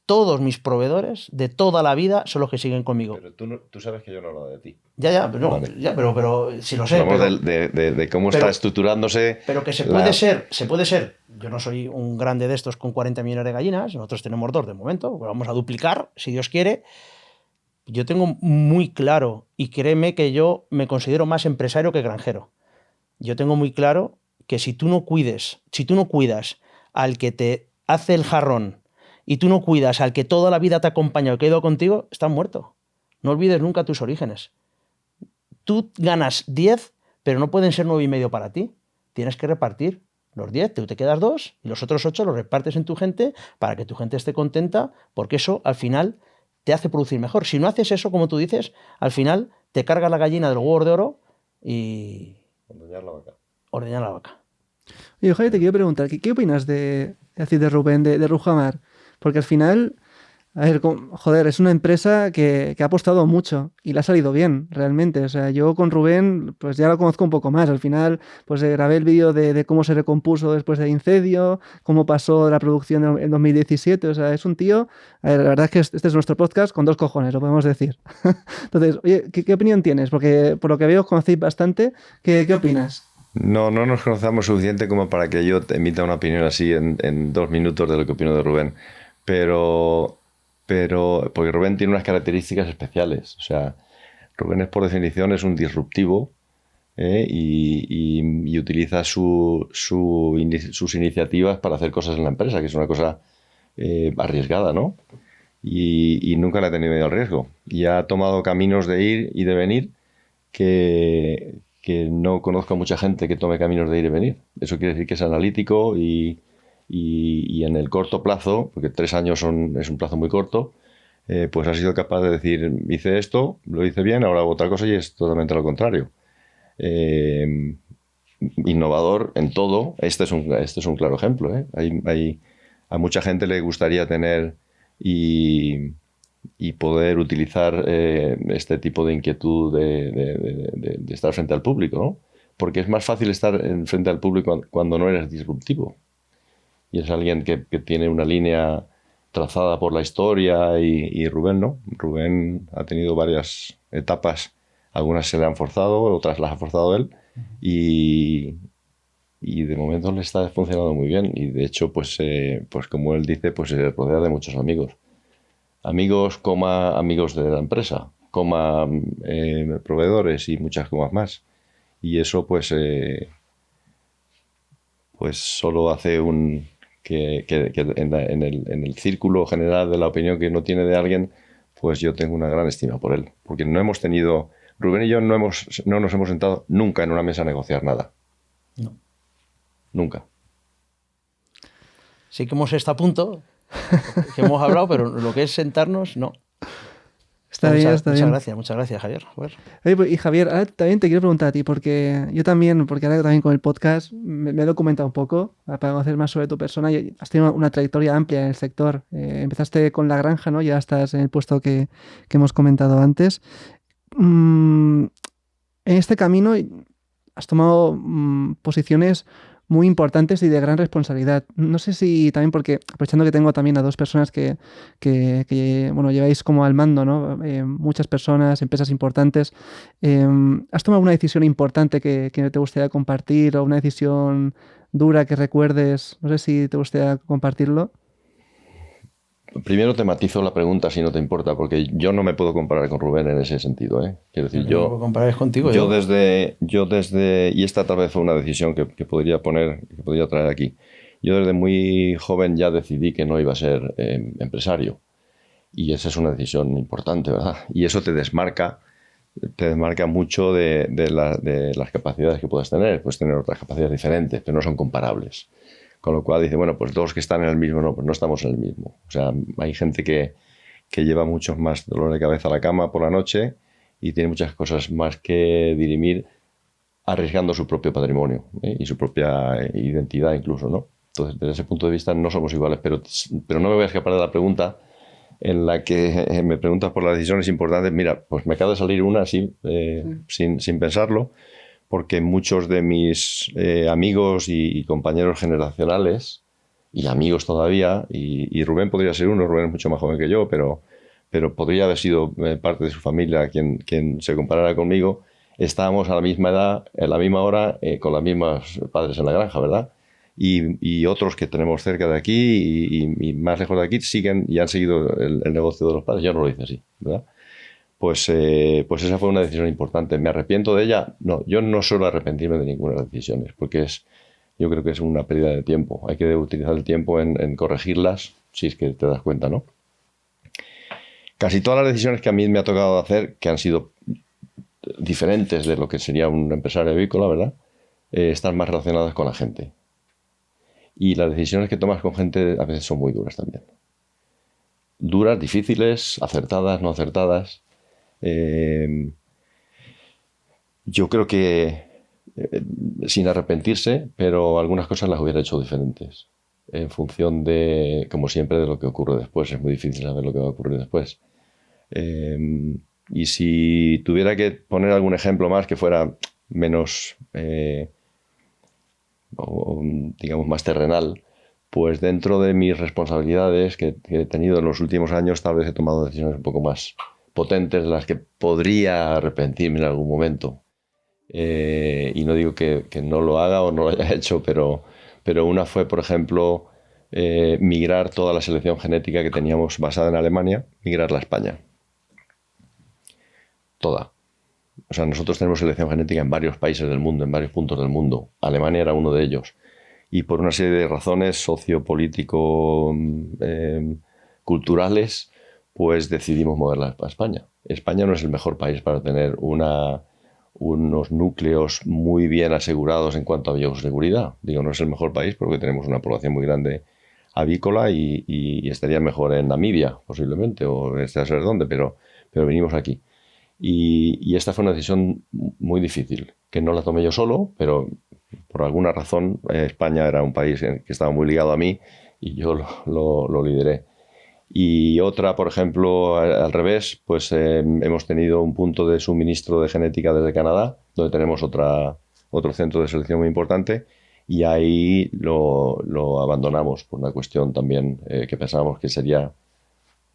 S2: todos mis proveedores de toda la vida son los que siguen conmigo.
S3: Pero tú sabes que yo no hablo de ti.
S2: Pero sí lo sé.
S3: Hablamos de cómo está estructurándose.
S2: Pero que se puede ser. Yo no soy un grande de estos con 40 millones de gallinas, nosotros tenemos 2 de momento, vamos a duplicar, si Dios quiere. Yo tengo muy claro, y créeme que yo me considero más empresario que granjero. Yo tengo muy claro que si tú no cuidas al que te hace el jarrón y tú no cuidas al que toda la vida te ha acompañado y que ha ido contigo, estás muerto. No olvides nunca tus orígenes. Tú ganas 10, pero no pueden ser 9,5 para ti. Tienes que repartir los 10, tú te quedas 2 y los otros 8 los repartes en tu gente para que tu gente esté contenta, porque eso al final te hace producir mejor. Si no haces eso, como tú dices, al final te cargas la gallina del huevo de oro y...
S3: Ordeñar la vaca.
S2: Ordeñar la vaca.
S1: Oye, Javi, te quiero preguntar, ¿qué opinas de Rubén, de Rujamar? Porque al final, a ver, joder, es una empresa que ha apostado mucho y le ha salido bien, realmente. O sea, yo con Rubén, pues ya lo conozco un poco más. Al final, pues grabé el vídeo de cómo se recompuso después del incendio, cómo pasó la producción en 2017. O sea, es un tío... A ver, la verdad es que este es nuestro podcast con 2 cojones, lo podemos decir. Entonces, oye, ¿qué opinión tienes? Porque por lo que veo, os conocéis bastante. ¿Qué opinas?
S3: No nos conocemos suficiente como para que yo te emita una opinión así en 2 minutos de lo que opino de Rubén. Pero porque Rubén tiene unas características especiales. O sea, Rubén por definición es un disruptivo, y utiliza sus iniciativas para hacer cosas en la empresa, que es una cosa arriesgada, ¿no? Y nunca le ha tenido miedo al riesgo. Y ha tomado caminos de ir y de venir que no conozco a mucha gente que tome caminos de ir y venir. Eso quiere decir que es analítico y en el corto plazo, porque 3 años es un plazo muy corto, pues ha sido capaz de decir, hice esto, lo hice bien, ahora hago otra cosa y es totalmente lo contrario. Innovador en todo. Este es un claro ejemplo, ¿eh? A mucha gente le gustaría tener y poder utilizar este tipo de inquietud de estar frente al público, ¿no? Porque es más fácil estar frente al público cuando no eres disruptivo. Y es alguien que tiene una línea trazada por la historia y Rubén no. Rubén ha tenido varias etapas, algunas se le han forzado, otras las ha forzado él y de momento le está funcionando muy bien y de hecho pues como él dice, pues se rodea de muchos amigos. Amigos, amigos de la empresa, proveedores y muchas comas más. Y eso pues solo hace que en el círculo general de la opinión que uno tiene de alguien, pues yo tengo una gran estima por él. Porque Rubén y yo no nos hemos sentado nunca en una mesa a negociar nada.
S2: No.
S3: Nunca.
S2: Sí que hemos estado a punto, que hemos hablado, pero lo que es sentarnos, no.
S1: Está bien.
S2: Muchas gracias, Javier.
S1: Oye, pues, y Javier, ahora también te quiero preguntar a ti, porque yo también, porque ahora también con el podcast me he documentado un poco para conocer más sobre tu persona y has tenido una trayectoria amplia en el sector. Empezaste con La Granja, ¿no? Ya estás en el puesto que hemos comentado antes. En este camino has tomado posiciones muy importantes y de gran responsabilidad. No sé si también porque, aprovechando que tengo también a 2 personas que bueno, lleváis como al mando, ¿no? Muchas personas, empresas importantes. ¿Has tomado una decisión importante que te gustaría compartir o una decisión dura que recuerdes? No sé si te gustaría compartirlo.
S3: Primero te matizo la pregunta, si no te importa, porque yo no me puedo comparar con Rubén en ese sentido, ¿eh? Quiero decir,
S2: no puedo comparar contigo.
S3: Yo desde, y esta tal vez fue una decisión que podría traer aquí. Yo desde muy joven ya decidí que no iba a ser empresario. Y esa es una decisión importante, ¿verdad? Y eso te desmarca mucho de las capacidades que puedas tener. Puedes tener otras capacidades diferentes, pero no son comparables. Con lo cual dice, bueno, pues 2 que están en el mismo, no, pues no estamos en el mismo. O sea, hay gente que lleva muchos más dolor de cabeza a la cama por la noche y tiene muchas cosas más que dirimir arriesgando su propio patrimonio, y su propia identidad incluso, ¿no? Entonces, desde ese punto de vista no somos iguales, pero no me voy a escapar de la pregunta en la que me preguntas por las decisiones importantes. Mira, pues me acaba de salir una así, sin pensarlo, porque muchos de mis amigos y compañeros generacionales, y amigos todavía, y Rubén podría ser uno, Rubén es mucho más joven que yo, pero podría haber sido parte de su familia quien se comparara conmigo, estábamos a la misma edad, en la misma hora, con los mismos padres en la granja, ¿verdad? Y otros que tenemos cerca de aquí y más lejos de aquí siguen y han seguido el negocio de los padres. Yo no lo hice así, ¿verdad? Pues esa fue una decisión importante. ¿Me arrepiento de ella? No, yo no suelo arrepentirme de ninguna de las decisiones, porque yo creo que es una pérdida de tiempo. Hay que utilizar el tiempo en corregirlas, si es que te das cuenta, ¿no? Casi todas las decisiones que a mí me ha tocado hacer, que han sido diferentes de lo que sería un empresario avícola, ¿verdad? Están más relacionadas con la gente. Y las decisiones que tomas con gente a veces son muy duras también. Duras, difíciles, acertadas, no acertadas. Yo creo que sin arrepentirse, pero algunas cosas las hubiera hecho diferentes. En función de, como siempre, de lo que ocurre después. Es muy difícil saber lo que va a ocurrir después. Y si tuviera que poner algún ejemplo más que fuera menos, digamos, más terrenal, pues dentro de mis responsabilidades que he tenido en los últimos años, tal vez he tomado decisiones un poco más potentes de las que podría arrepentirme en algún momento. Y no digo que no lo haga o no lo haya hecho, pero una fue, por ejemplo, migrar toda la selección genética que teníamos basada en Alemania, migrarla a España. Toda. O sea, nosotros tenemos selección genética en varios países del mundo, en varios puntos del mundo. Alemania era uno de ellos. Y por una serie de razones sociopolítico, culturales, pues decidimos moverla a España. España no es el mejor país para tener unos núcleos muy bien asegurados en cuanto a bioseguridad. Digo, no es el mejor país porque tenemos una población muy grande avícola y estaría mejor en Namibia, posiblemente, o en este a saber dónde, pero venimos aquí. Y esta fue una decisión muy difícil, que no la tomé yo solo, pero por alguna razón España era un país que estaba muy ligado a mí y yo lo lideré. Y otra, por ejemplo, al revés, pues hemos tenido un punto de suministro de genética desde Canadá, donde tenemos otro centro de selección muy importante, y ahí lo abandonamos por una cuestión también que pensábamos que sería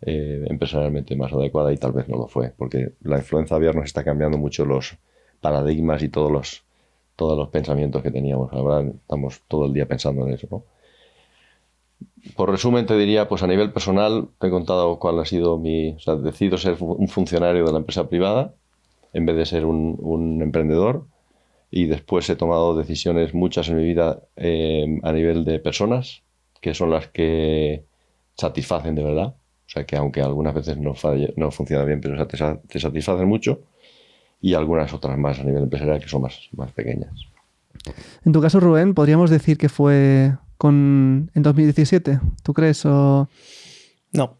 S3: empresarialmente más adecuada y tal vez no lo fue, porque la influenza aviar nos está cambiando mucho los paradigmas y todos los pensamientos que teníamos. Ahora estamos todo el día pensando en eso, ¿no? Por resumen te diría, pues a nivel personal te he contado cuál ha sido o sea, decido ser un funcionario de la empresa privada en vez de ser un emprendedor, y después he tomado decisiones muchas en mi vida a nivel de personas, que son las que satisfacen de verdad. O sea, que aunque algunas veces no funciona bien, pero te satisfacen mucho, y algunas otras más a nivel empresarial que son más pequeñas.
S1: En tu caso, Rubén, ¿podríamos decir que fue en 2017? ¿Tú crees? O...
S2: No.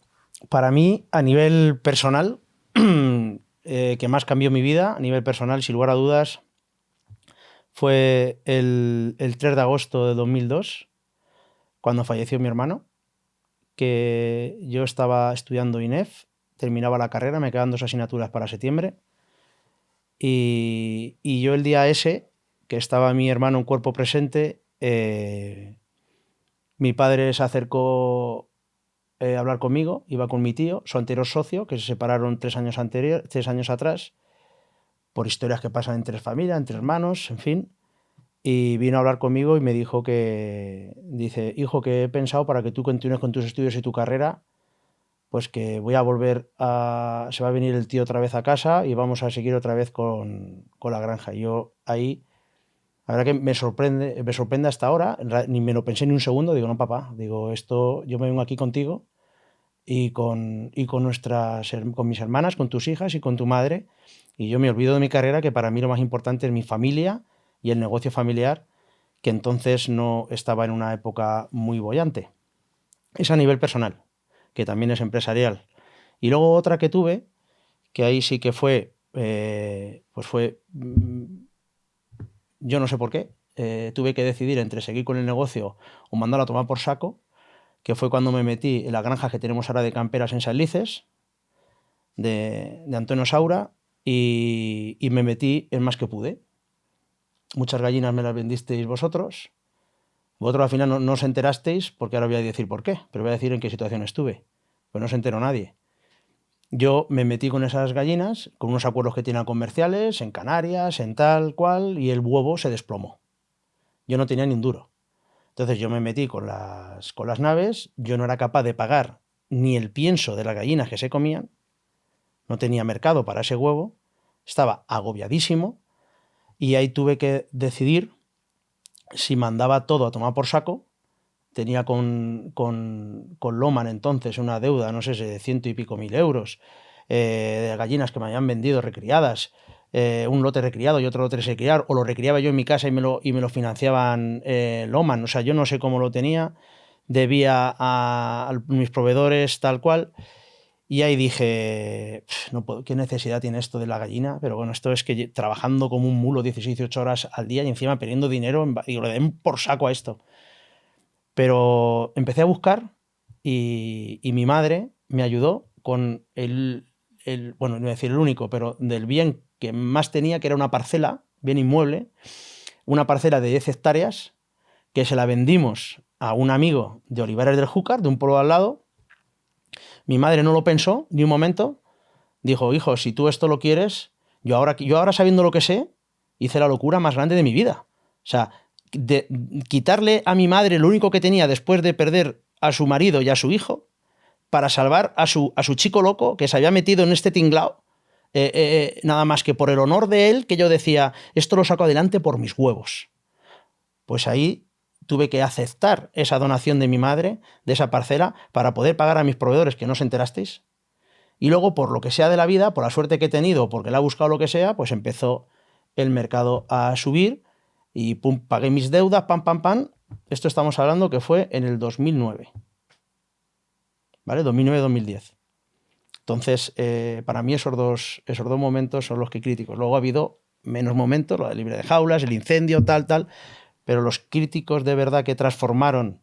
S2: Para mí, a nivel personal, que más cambió mi vida, a nivel personal, sin lugar a dudas, fue el 3 de agosto de 2002, cuando falleció mi hermano, que yo estaba estudiando INEF, terminaba la carrera, me quedaban 2 asignaturas para septiembre, y yo el día ese, que estaba mi hermano en cuerpo presente, mi padre se acercó a hablar conmigo, iba con mi tío, su anterior socio, que se separaron 3 años atrás, por historias que pasan entre familias, entre hermanos, en fin. Y vino a hablar conmigo y me dijo dice, hijo, que he pensado para que tú continúes con tus estudios y tu carrera, pues que se va a venir el tío otra vez a casa y vamos a seguir otra vez con la granja. Y yo ahí, la verdad que me sorprende hasta ahora, ni me lo pensé ni un segundo, digo, no, papá, digo, yo me vengo aquí contigo y con mis hermanas, con tus hijas y con tu madre, y yo me olvido de mi carrera, que para mí lo más importante es mi familia y el negocio familiar, que entonces no estaba en una época muy boyante. Es a nivel personal, que también es empresarial. Y luego otra que tuve, que ahí sí que fue, yo no sé por qué, tuve que decidir entre seguir con el negocio o mandarlo a tomar por saco, que fue cuando me metí en la granja que tenemos ahora de camperas en San Lices, de Antonio Saura, y me metí en más que pude. Muchas gallinas me las vendisteis vosotros. Vosotros al final no os enterasteis, porque ahora voy a decir por qué, pero voy a decir en qué situación estuve. Pues no se enteró nadie. Yo me metí con esas gallinas, con unos acuerdos que tenían comerciales, en Canarias, en tal cual, y el huevo se desplomó. Yo no tenía ni un duro. Entonces yo me metí con las naves, yo no era capaz de pagar ni el pienso de las gallinas que se comían, no tenía mercado para ese huevo, estaba agobiadísimo, y ahí tuve que decidir si mandaba todo a tomar por saco, tenía con Loman entonces una deuda, no sé, de 100 y pico mil euros, de gallinas que me habían vendido recriadas, un lote recriado y otro lote sin recriar, o lo recriaba yo en mi casa y me lo financiaban Loman. O sea, yo no sé cómo lo tenía, debía a mis proveedores tal cual, y ahí dije, no puedo, ¿qué necesidad tiene esto de la gallina? Pero bueno, esto es que trabajando como un mulo 16, 18 horas al día y encima perdiendo dinero, y le den por saco a esto. Pero empecé a buscar y mi madre me ayudó con bueno, no voy a decir el único, pero del bien que más tenía, que era una parcela, bien inmueble, una parcela de 10 hectáreas, que se la vendimos a un amigo de Olivares del Júcar, de un pueblo al lado. Mi madre no lo pensó ni un momento, dijo, hijo, si tú esto lo quieres, yo ahora sabiendo lo que sé, hice la locura más grande de mi vida. O sea, de quitarle a mi madre lo único que tenía después de perder a su marido y a su hijo para salvar a su chico loco que se había metido en este tinglao, nada más que por el honor de él, que yo decía, esto lo saco adelante por mis huevos. Pues ahí tuve que aceptar esa donación de mi madre, de esa parcela, para poder pagar a mis proveedores, que no os enterasteis. Y luego, por lo que sea de la vida, por la suerte que he tenido, porque la he buscado lo que sea, pues empezó el mercado a subir y pum, pagué mis deudas, pam, pam, pam. Esto estamos hablando que fue en el 2009. ¿Vale? 2009-2010. Entonces, para mí esos dos momentos son los que críticos. Luego ha habido menos momentos, lo de libre de jaulas, el incendio, tal, pero los críticos de verdad que transformaron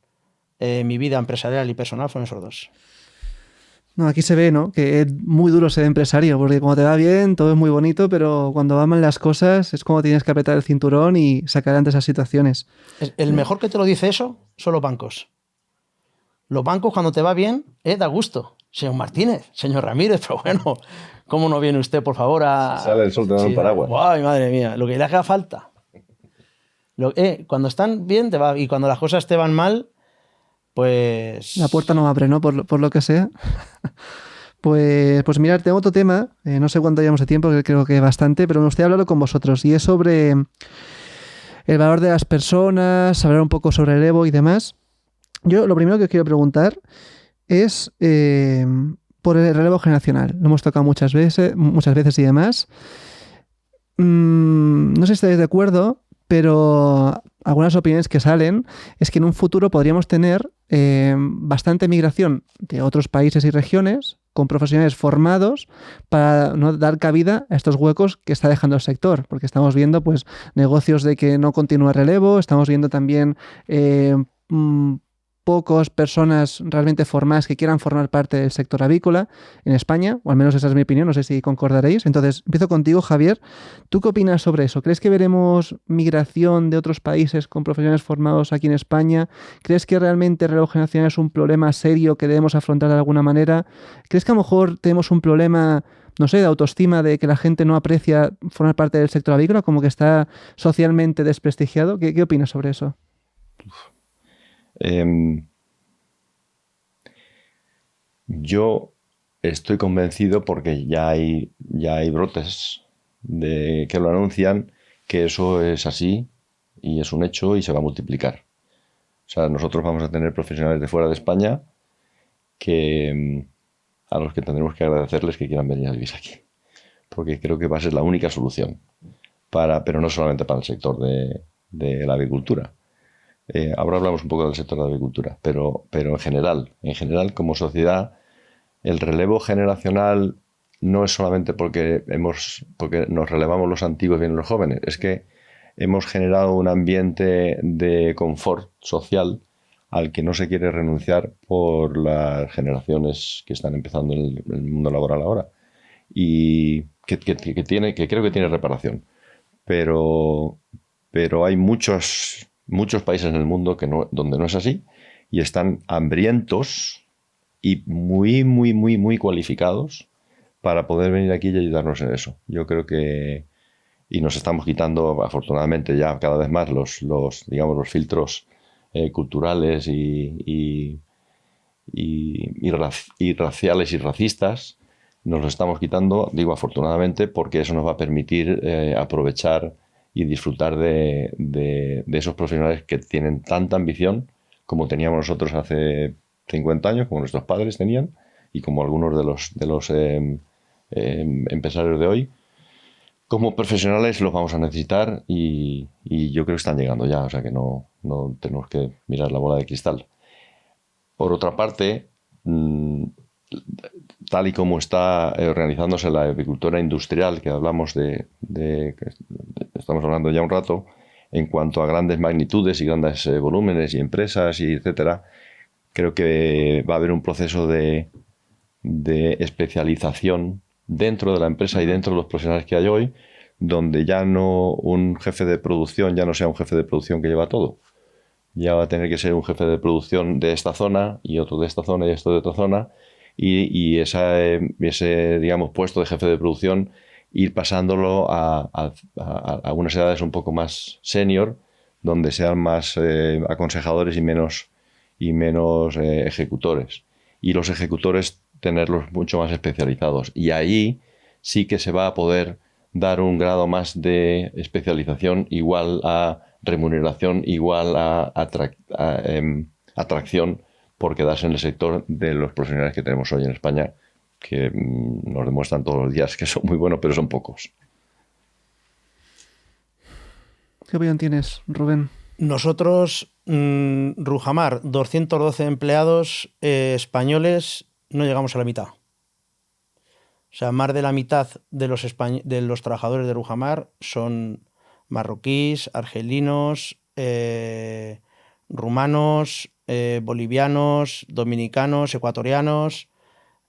S2: mi vida empresarial y personal fueron esos dos.
S1: No, aquí se ve, ¿no? Que es muy duro ser empresario, porque cuando te va bien todo es muy bonito, pero cuando van mal las cosas es como tienes que apretar el cinturón y sacar ante esas situaciones.
S2: El mejor que te lo dice eso son los bancos. Los bancos cuando te va bien, da gusto. Señor Martínez, señor Ramírez, pero bueno, ¿cómo no viene usted, por favor, a...
S3: Sale el sol, te da un paraguas.
S2: ¡Ay, madre mía! Lo que le haga falta. Cuando están bien te va, y cuando las cosas te van mal, pues...
S1: La puerta no abre, ¿no? Por lo que sea. Pues mirad, tengo otro tema, no sé cuánto llevamos de tiempo, que creo que bastante, pero me gustaría hablarlo con vosotros, y es sobre el valor de las personas, hablar un poco sobre el Evo y demás. Yo lo primero que os quiero preguntar es por el relevo generacional. Lo hemos tocado muchas veces y demás. No sé si estáis de acuerdo, pero algunas opiniones que salen es que en un futuro podríamos tener bastante migración de otros países y regiones con profesionales formados para no dar cabida a estos huecos que está dejando el sector, porque estamos viendo pues negocios de que no continúa el relevo, estamos viendo también pocas personas realmente formadas que quieran formar parte del sector avícola en España, o al menos esa es mi opinión, no sé si concordaréis. Entonces, empiezo contigo, Javier. ¿Tú qué opinas sobre eso? ¿Crees que veremos migración de otros países con profesionales formados aquí en España? ¿Crees que realmente el relevo generacional es un problema serio que debemos afrontar de alguna manera? ¿Crees que a lo mejor tenemos un problema, no sé, de autoestima, de que la gente no aprecia formar parte del sector avícola, como que está socialmente desprestigiado? ¿Qué opinas sobre eso?
S3: Yo estoy convencido, porque ya hay brotes que lo anuncian, que eso es así y es un hecho y se va a multiplicar. O sea, nosotros vamos a tener profesionales de fuera de España a los que tendremos que agradecerles que quieran venir a vivir aquí, porque creo que va a ser la única solución, pero no solamente para el sector de la agricultura. Ahora hablamos un poco del sector de la agricultura, pero en general, como sociedad, el relevo generacional no es solamente porque nos relevamos los antiguos y vienen los jóvenes, es que hemos generado un ambiente de confort social al que no se quiere renunciar por las generaciones que están empezando en el mundo laboral ahora, y que creo que tiene reparación, pero hay muchos países en el mundo donde no es así, y están hambrientos y muy, muy, muy, muy cualificados para poder venir aquí y ayudarnos en eso. Yo creo que... Y nos estamos quitando, afortunadamente, ya cada vez más los filtros culturales y raciales y racistas. Nos los estamos quitando, digo afortunadamente, porque eso nos va a permitir aprovechar y disfrutar de esos profesionales que tienen tanta ambición como teníamos nosotros hace 50 años, como nuestros padres tenían, y como algunos de los empresarios de hoy. Como profesionales los vamos a necesitar y yo creo que están llegando ya, o sea que no tenemos que mirar la bola de cristal. Por otra parte, tal y como está organizándose la avicultura industrial, que hablamos estamos hablando ya un rato, en cuanto a grandes magnitudes y grandes volúmenes y empresas y etcétera, creo que va a haber un proceso de especialización dentro de la empresa y dentro de los profesionales que hay hoy, donde ya no un jefe de producción ya no sea un jefe de producción que lleva todo. Ya va a tener que ser un jefe de producción de esta zona y otro de esta zona y esto de otra zona, y ese, digamos, puesto de jefe de producción ir pasándolo a unas edades un poco más senior, donde sean más aconsejadores y menos ejecutores. Y los ejecutores tenerlos mucho más especializados. Y ahí sí que se va a poder dar un grado más de especialización igual a remuneración, igual a atracción por quedarse en el sector de los profesionales que tenemos hoy en España, que nos demuestran todos los días que son muy buenos, pero son pocos.
S1: ¿Qué opinión tienes, Rubén?
S2: Nosotros, Rujamar, 212 empleados españoles, no llegamos a la mitad. O sea, más de la mitad de los trabajadores de Rujamar son marroquíes, argelinos, rumanos, bolivianos, dominicanos, ecuatorianos,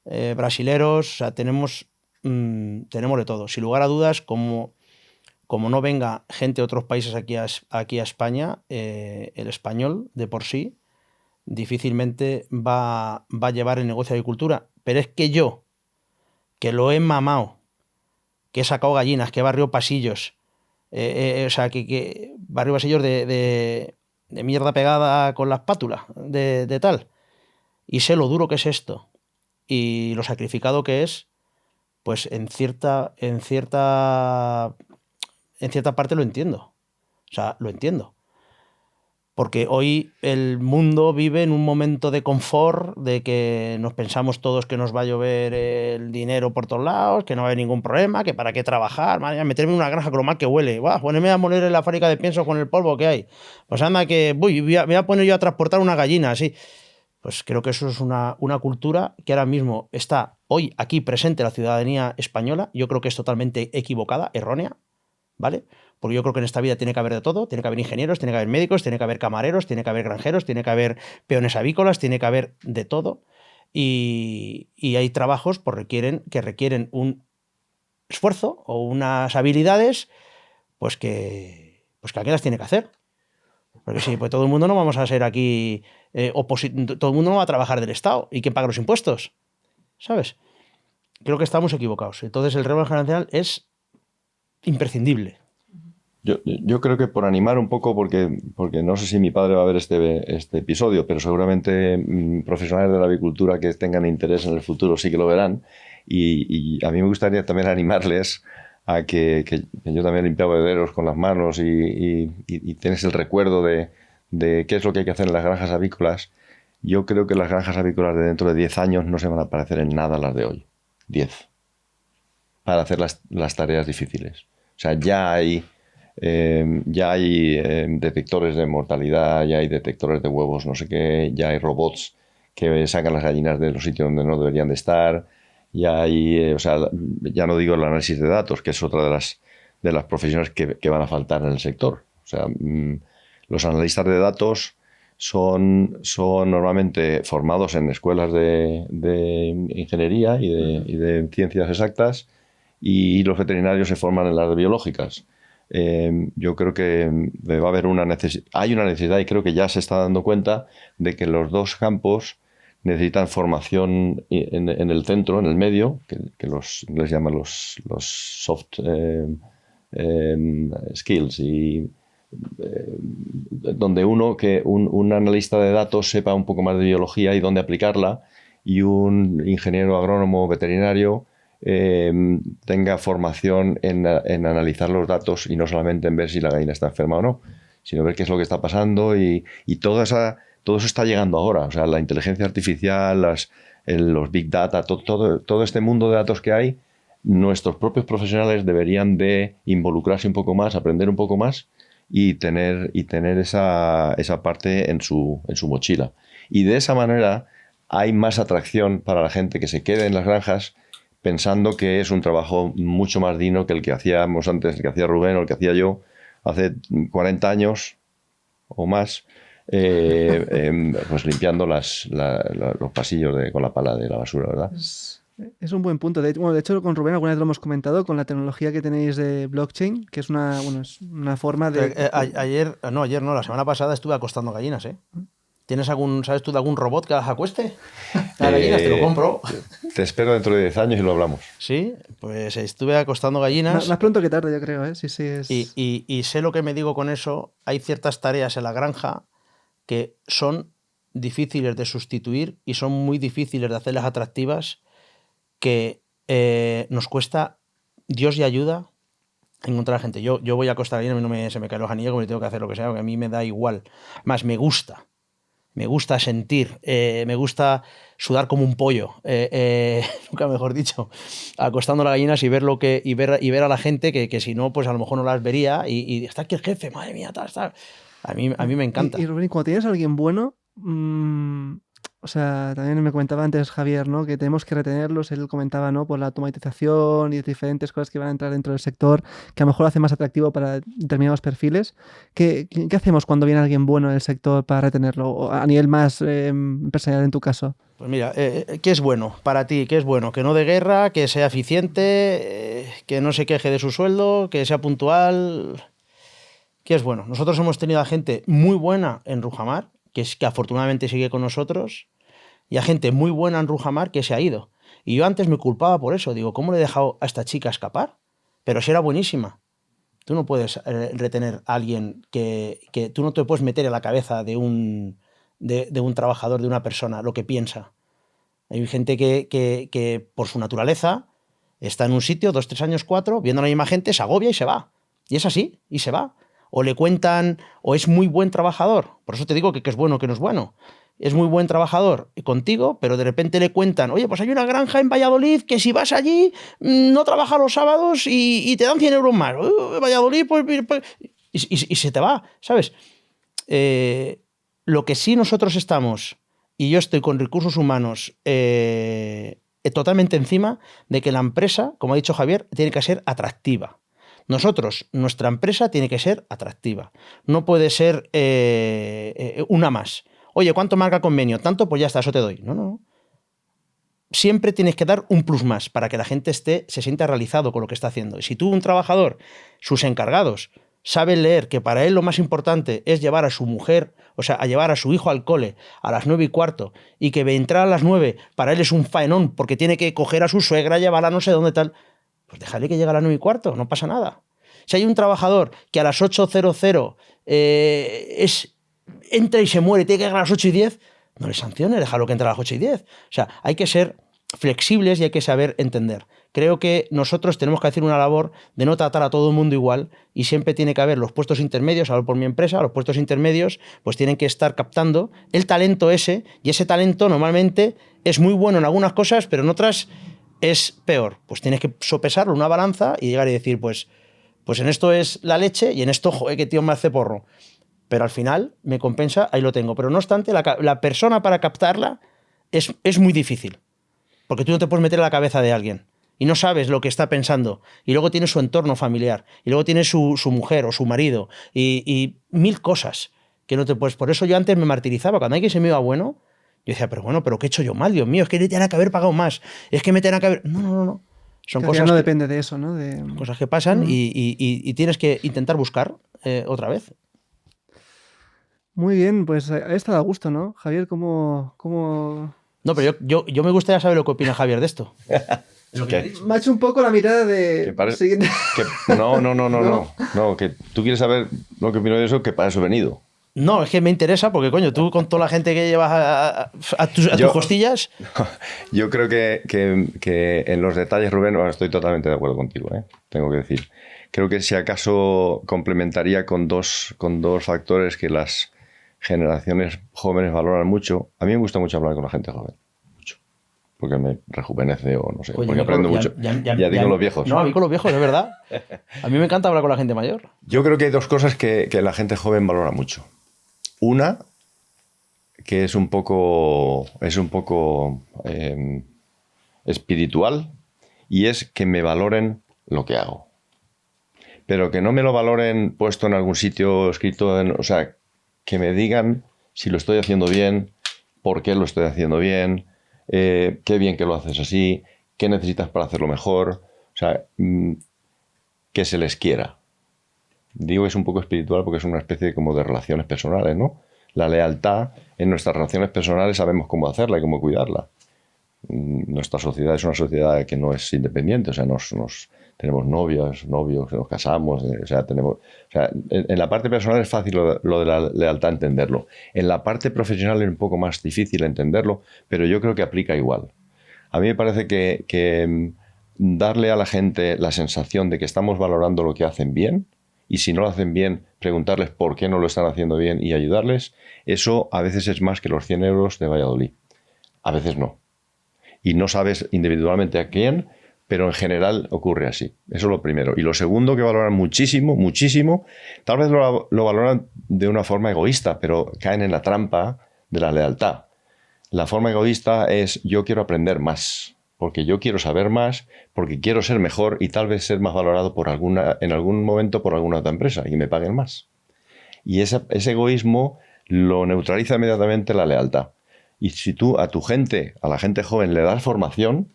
S2: brasileros. O sea, tenemos de todo. Sin lugar a dudas, como no venga gente de otros países aquí a España, el español de por sí difícilmente va a llevar el negocio de agricultura. Pero es que yo, que lo he mamado, que he sacado gallinas, que he barrido pasillos, o sea, que barrio pasillos de mierda pegada con la espátula, de tal, y sé lo duro que es esto y lo sacrificado que es, pues en cierta parte lo entiendo. O sea, lo entiendo. Porque hoy el mundo vive en un momento de confort, de que nos pensamos todos que nos va a llover el dinero por todos lados, que no va a haber ningún problema, que para qué trabajar, madre mía, meterme en una granja con lo mal que huele, ponerme a moler en la fábrica de pienso con el polvo que hay. Pues anda que me voy a poner yo a transportar una gallina, así. Pues creo que eso es una cultura que ahora mismo está hoy aquí presente en la ciudadanía española. Yo creo que es totalmente equivocada, errónea, ¿vale? Porque yo creo que en esta vida tiene que haber de todo, tiene que haber ingenieros, tiene que haber médicos, tiene que haber camareros, tiene que haber granjeros, tiene que haber peones avícolas, tiene que haber de todo. Y hay trabajos que requieren un esfuerzo o unas habilidades pues que alguien las tiene que hacer. Porque sí, pues todo el mundo no vamos a ser aquí todo el mundo no va a trabajar del Estado. ¿Y quién paga los impuestos? ¿Sabes? Creo que estamos equivocados. Entonces el relevo generacional es imprescindible.
S3: Yo creo que por animar un poco, porque no sé si mi padre va a ver este episodio, pero seguramente profesionales de la avicultura que tengan interés en el futuro sí que lo verán. Y a mí me gustaría también animarles a que yo también limpiaba bebederos con las manos y tienes el recuerdo de qué es lo que hay que hacer en las granjas avícolas. Yo creo que las granjas avícolas de dentro de 10 años no se van a parecer en nada a las de hoy. 10. Para hacer las tareas difíciles. O sea, ya hay detectores de mortalidad, ya hay detectores de huevos, no sé qué, ya hay robots que sacan las gallinas de los sitios donde no deberían de estar, ya hay, ya no digo el análisis de datos, que es otra de las profesiones que van a faltar en el sector. O sea, los analistas de datos son normalmente formados en escuelas de ingeniería y de ciencias exactas, y los veterinarios se forman en las de biológicas. Yo creo que va a haber hay una necesidad, y creo que ya se está dando cuenta de que los dos campos necesitan formación en el centro, en el medio, que les llaman los soft skills, y donde un analista de datos sepa un poco más de biología y dónde aplicarla, y un ingeniero agrónomo veterinario tenga formación en analizar los datos y no solamente en ver si la gallina está enferma o no, sino ver qué es lo que está pasando y todo eso está llegando ahora. O sea, la inteligencia artificial, los big data, todo este mundo de datos que hay, nuestros propios profesionales deberían de involucrarse un poco más, aprender un poco más y tener esa parte en su mochila. Y de esa manera hay más atracción para la gente que se quede en las granjas pensando que es un trabajo mucho más digno que el que hacíamos antes, el que hacía Rubén o el que hacía yo hace 40 años o más, pues limpiando los pasillos con la pala de la basura, ¿verdad?
S1: Es un buen punto. De hecho, con Rubén alguna vez lo hemos comentado, con la tecnología que tenéis de blockchain, que es una forma de...
S2: Ayer no, la semana pasada estuve acostando gallinas, ¿eh? ¿Sabes tú de algún robot que las acueste? Las gallinas, te lo compro.
S3: Te espero dentro de 10 años y lo hablamos.
S2: Sí, pues estuve acostando gallinas.
S1: Más pronto que tarde, yo creo, ¿eh? Sí,
S2: Y sé lo que me digo con eso. Hay ciertas tareas en la granja que son difíciles de sustituir y son muy difíciles de hacerlas atractivas, que nos cuesta Dios y ayuda encontrar gente. Yo voy a acostar gallinas, a mí se me caen los anillos, como tengo que hacer lo que sea, porque a mí me da igual. Más me gusta sentir, me gusta sudar como un pollo, nunca mejor dicho, acostando las gallinas y ver a la gente que si no, pues a lo mejor no las vería y está aquí el jefe, madre mía, tal. A mí me encanta.
S1: Y Rubén, cuando tienes a alguien bueno, o sea, también me comentaba antes Javier, ¿no? Que tenemos que retenerlos. Él comentaba, ¿no? Por la automatización y diferentes cosas que van a entrar dentro del sector, que a lo mejor lo hace más atractivo para determinados perfiles. ¿Qué hacemos cuando viene alguien bueno en el sector para retenerlo? O a nivel más empresarial en tu caso.
S2: Pues mira, ¿qué es bueno para ti? ¿Qué es bueno? Que no dé guerra, que sea eficiente, que no se queje de su sueldo, que sea puntual. ¿Qué es bueno? Nosotros hemos tenido a gente muy buena en Rujamar, que afortunadamente sigue con nosotros, y a gente muy buena en Rujamar que se ha ido. Y yo antes me culpaba por eso. Digo, ¿cómo le he dejado a esta chica escapar? Pero si era buenísima. Tú no puedes retener a alguien que tú no te puedes meter en la cabeza de un trabajador, de una persona, lo que piensa. Hay gente que por su naturaleza está en un sitio 2, 3 años, 4, viendo a la misma gente, se agobia y se va. Y es así, y se va. O le cuentan, o es muy buen trabajador. Por eso te digo que es bueno, que no es bueno. Es muy buen trabajador contigo, pero de repente le cuentan, oye, pues hay una granja en Valladolid que si vas allí no trabajas los sábados y te dan 100 euros más. Valladolid, pues y se te va, ¿sabes? Lo que sí nosotros estamos, y yo estoy con recursos humanos totalmente encima de que la empresa, como ha dicho Javier, tiene que ser atractiva. Nuestra empresa tiene que ser atractiva. No puede ser una más. Oye, ¿cuánto marca convenio? Tanto, pues ya está, eso te doy. No. Siempre tienes que dar un plus más para que la gente se sienta realizado con lo que está haciendo. Y si tú, un trabajador, sus encargados, saben leer que para él lo más importante es llevar a su mujer, o sea, a llevar a su hijo al cole a las 9:15 y que entrar a las 9 para él es un faenón porque tiene que coger a su suegra, llevarla a no sé dónde tal, pues déjale que llegue a las 9:15, no pasa nada. Si hay un trabajador que a las 8:00 entra y se muere, tiene que llegar a las 8:10, no le sancione, déjalo que entre a las 8:10. O sea, hay que ser flexibles y hay que saber entender. Creo que nosotros tenemos que hacer una labor de no tratar a todo el mundo igual y siempre tiene que haber los puestos intermedios, hablo por mi empresa, los puestos intermedios pues tienen que estar captando el talento ese, y ese talento normalmente es muy bueno en algunas cosas, pero en otras es peor. Pues tienes que sopesarlo en una balanza y llegar y decir, pues en esto es la leche y en esto, joder, qué tío me hace porro. Pero al final me compensa, ahí lo tengo. Pero no obstante, la persona para captarla es muy difícil. Porque tú no te puedes meter en la cabeza de alguien y no sabes lo que está pensando. Y luego tiene su entorno familiar. Y luego tiene su mujer o su marido. Y 1000 cosas que no te puedes... Por eso yo antes me martirizaba. Cuando alguien se me iba bueno, yo decía, pero bueno, ¿pero qué he hecho yo mal? Dios mío, es que le tenía que haber pagado más. Es que me tenía que haber... No. Son
S1: que
S2: cosas
S1: no depende de eso, ¿no?
S2: Cosas que pasan y tienes que intentar buscar otra vez.
S1: Muy bien, pues ha estado a gusto, ¿no? Javier, ¿cómo...
S2: No, pero yo me gustaría saber lo que opina Javier de esto.
S1: Me ha hecho un poco la mirada de...
S3: No, que tú quieres saber lo que opino de eso, que para eso he venido.
S2: No, es que me interesa porque, coño, tú con toda la gente que llevas a tus costillas...
S3: Yo creo que en los detalles, Rubén, bueno, estoy totalmente de acuerdo contigo, tengo que decir. Creo que si acaso complementaría con dos factores que las generaciones jóvenes valoran mucho. A mí me gusta mucho hablar con la gente joven. Mucho. Porque me rejuvenece o no sé.
S2: Oye,
S3: porque aprendo mucho. Ya digo los viejos.
S2: No, a mí con los viejos, es verdad. A mí me encanta hablar con la gente mayor.
S3: Yo creo que hay dos cosas que la gente joven valora mucho. Una, que es un poco espiritual, y es que me valoren lo que hago. Pero que no me lo valoren puesto en algún sitio, escrito o sea, que me digan si lo estoy haciendo bien, por qué lo estoy haciendo bien, qué bien que lo haces así, qué necesitas para hacerlo mejor. O sea, que se les quiera. Digo que es un poco espiritual porque es una especie como de relaciones personales, ¿no? La lealtad, en nuestras relaciones personales sabemos cómo hacerla y cómo cuidarla. Nuestra sociedad es una sociedad que no es independiente, o sea, tenemos novios, nos casamos, o sea, en la parte personal es fácil lo de la lealtad entenderlo. En la parte profesional es un poco más difícil entenderlo, pero yo creo que aplica igual. A mí me parece que darle a la gente la sensación de que estamos valorando lo que hacen bien, y si no lo hacen bien, preguntarles por qué no lo están haciendo bien y ayudarles, eso a veces es más que los 100 euros de Valladolid. A veces no. Y no sabes individualmente a quién, pero en general ocurre así. Eso es lo primero. Y lo segundo que valoran muchísimo, muchísimo, tal vez lo valoran de una forma egoísta, pero caen en la trampa de la lealtad. La forma egoísta es yo quiero aprender más, porque yo quiero saber más, porque quiero ser mejor y tal vez ser más valorado en algún momento por alguna otra empresa y me paguen más. Y ese egoísmo lo neutraliza inmediatamente la lealtad. Y si tú a tu gente, a la gente joven, le das formación,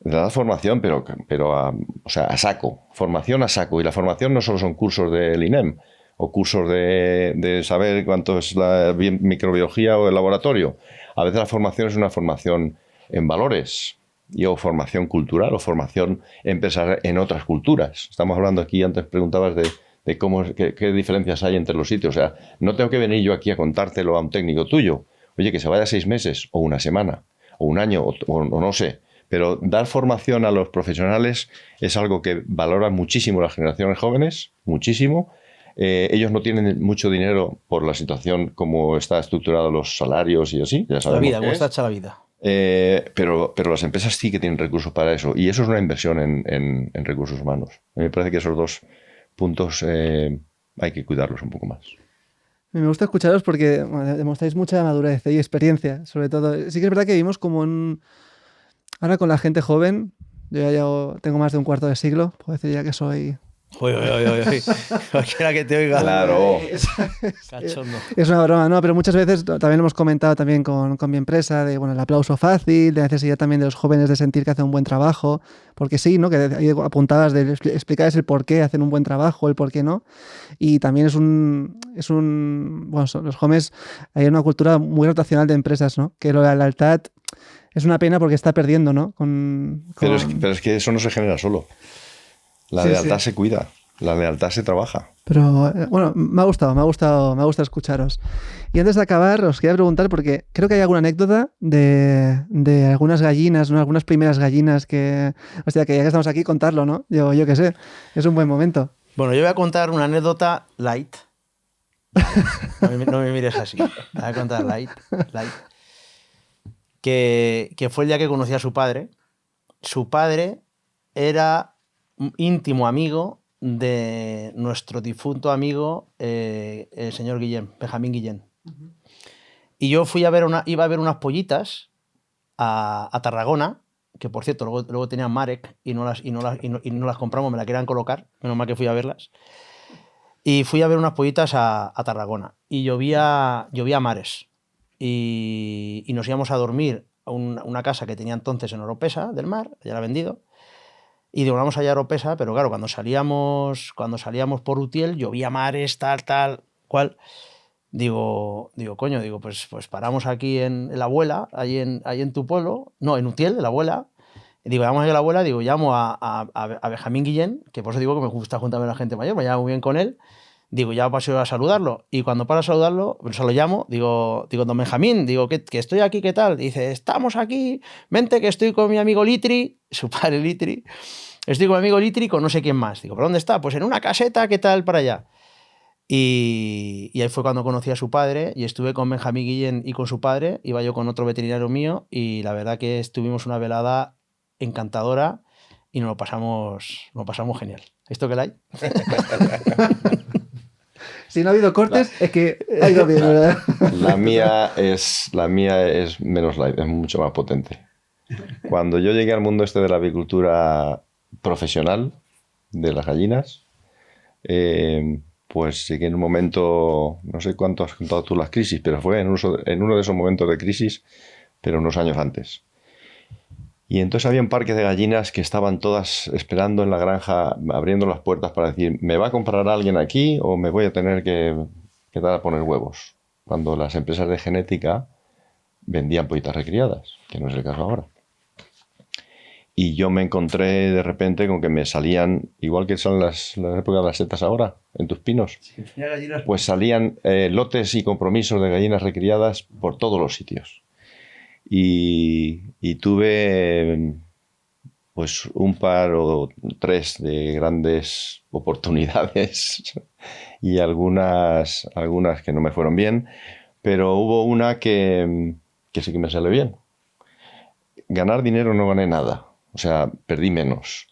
S3: pero a saco. Formación a saco. Y la formación no solo son cursos del INEM o cursos de saber cuánto es la microbiología o el laboratorio. A veces la formación es una formación en valores, o formación cultural, o formación empresarial en otras culturas. Estamos hablando aquí, antes preguntabas de qué diferencias hay entre los sitios. O sea, no tengo que venir yo aquí a contártelo a un técnico tuyo. Oye, que se vaya 6 meses, o una semana, o un año, o no sé. Pero dar formación a los profesionales es algo que valoran muchísimo las generaciones jóvenes, muchísimo. Ellos no tienen mucho dinero por la situación como está estructurado los salarios y así. Ya sabemos
S2: la vida, cómo está hecha la vida.
S3: Pero las empresas sí que tienen recursos para eso. Y eso es una inversión en recursos humanos. A mí me parece que esos dos puntos hay que cuidarlos un poco más.
S1: Me gusta escucharos porque demostráis mucha madurez y experiencia, sobre todo. Sí que es verdad que vivimos como ahora con la gente joven, yo ya tengo más de un cuarto de siglo, puedo decir ya que soy...
S2: Uy. Cualquiera que te oiga.
S3: Claro.
S2: Cachondo.
S1: Es una broma, ¿no? Pero muchas veces, también lo hemos comentado también con mi empresa, de el aplauso fácil, de la necesidad también de los jóvenes de sentir que hacen un buen trabajo, porque sí, ¿no? Que ahí apuntabas de explicar el por qué hacen un buen trabajo, el por qué no. Y también los jóvenes, hay una cultura muy rotacional de empresas, ¿no? Que la lealtad es una pena porque está perdiendo, ¿no?
S3: Pero es que eso no se genera solo. La lealtad se cuida, la lealtad se trabaja.
S1: Pero bueno, me ha gustado escucharos. Y antes de acabar, os quería preguntar, porque creo que hay alguna anécdota de algunas gallinas, ¿no? Algunas primeras gallinas que... O sea, que ya que estamos aquí, contarlo, ¿no? Yo qué sé, es un buen momento.
S2: Bueno, yo voy a contar una anécdota light. No me mires así. Voy a contar light. Que fue el día que conocí a su padre. Su padre era íntimo amigo de nuestro difunto amigo, el señor Guillén, Benjamín Guillén. Uh-huh. Y yo iba a ver unas pollitas a Tarragona, que por cierto luego tenían Marek y no las compramos, me las querían colocar, menos mal que fui a verlas. Y fui a ver unas pollitas a Tarragona y llovía mares. Y nos íbamos a dormir a una casa que tenía entonces en Oropesa del Mar, ya la ha vendido. Y digo, vamos allá a Oropesa, pero claro, cuando salíamos por Utiel, llovía mares, tal, cual. Digo, pues paramos aquí en La Abuela, ahí en tu pueblo, no, en Utiel, en La Abuela. Y digo, vamos a ir a La Abuela, digo, llamo a Benjamín Guillén, que por eso digo que me gusta juntarme a la gente mayor, me llevo muy bien con él. Digo, ya paso a saludarlo. Y cuando paso a saludarlo, se lo llamo, digo, don Benjamín, digo, que estoy aquí, ¿qué tal? Dice, estamos aquí, vente que estoy con mi amigo Litri, su padre Litri, estoy con mi amigo Litri y con no sé quién más. Digo, ¿pero dónde está? Pues en una caseta, ¿qué tal para allá? Y ahí fue cuando conocí a su padre y estuve con Benjamín Guillén y con su padre, iba yo con otro veterinario mío y la verdad que estuvimos una velada encantadora y nos lo pasamos genial. ¿Esto qué la hay?
S1: Si no ha habido cortes, es que ha ido bien, ¿verdad?
S3: La mía es menos light, es mucho más potente. Cuando yo llegué al mundo este de la avicultura profesional, de las gallinas, pues llegué en un momento, no sé cuánto has contado tú las crisis, pero fue en uno de esos momentos de crisis, pero unos años antes. Y entonces había un parque de gallinas que estaban todas esperando en la granja, abriendo las puertas para decir, ¿me va a comprar alguien aquí o me voy a tener que dar a poner huevos? Cuando las empresas de genética vendían pollitas recriadas, que no es el caso ahora. Y yo me encontré de repente con que me salían, igual que son las épocas de las setas ahora, en tus pinos, pues salían lotes y compromisos de gallinas recriadas por todos los sitios. Y tuve pues un par o tres de grandes oportunidades y algunas que no me fueron bien, pero hubo una que sí que me salió bien. Ganar dinero no gané nada, o sea, perdí menos.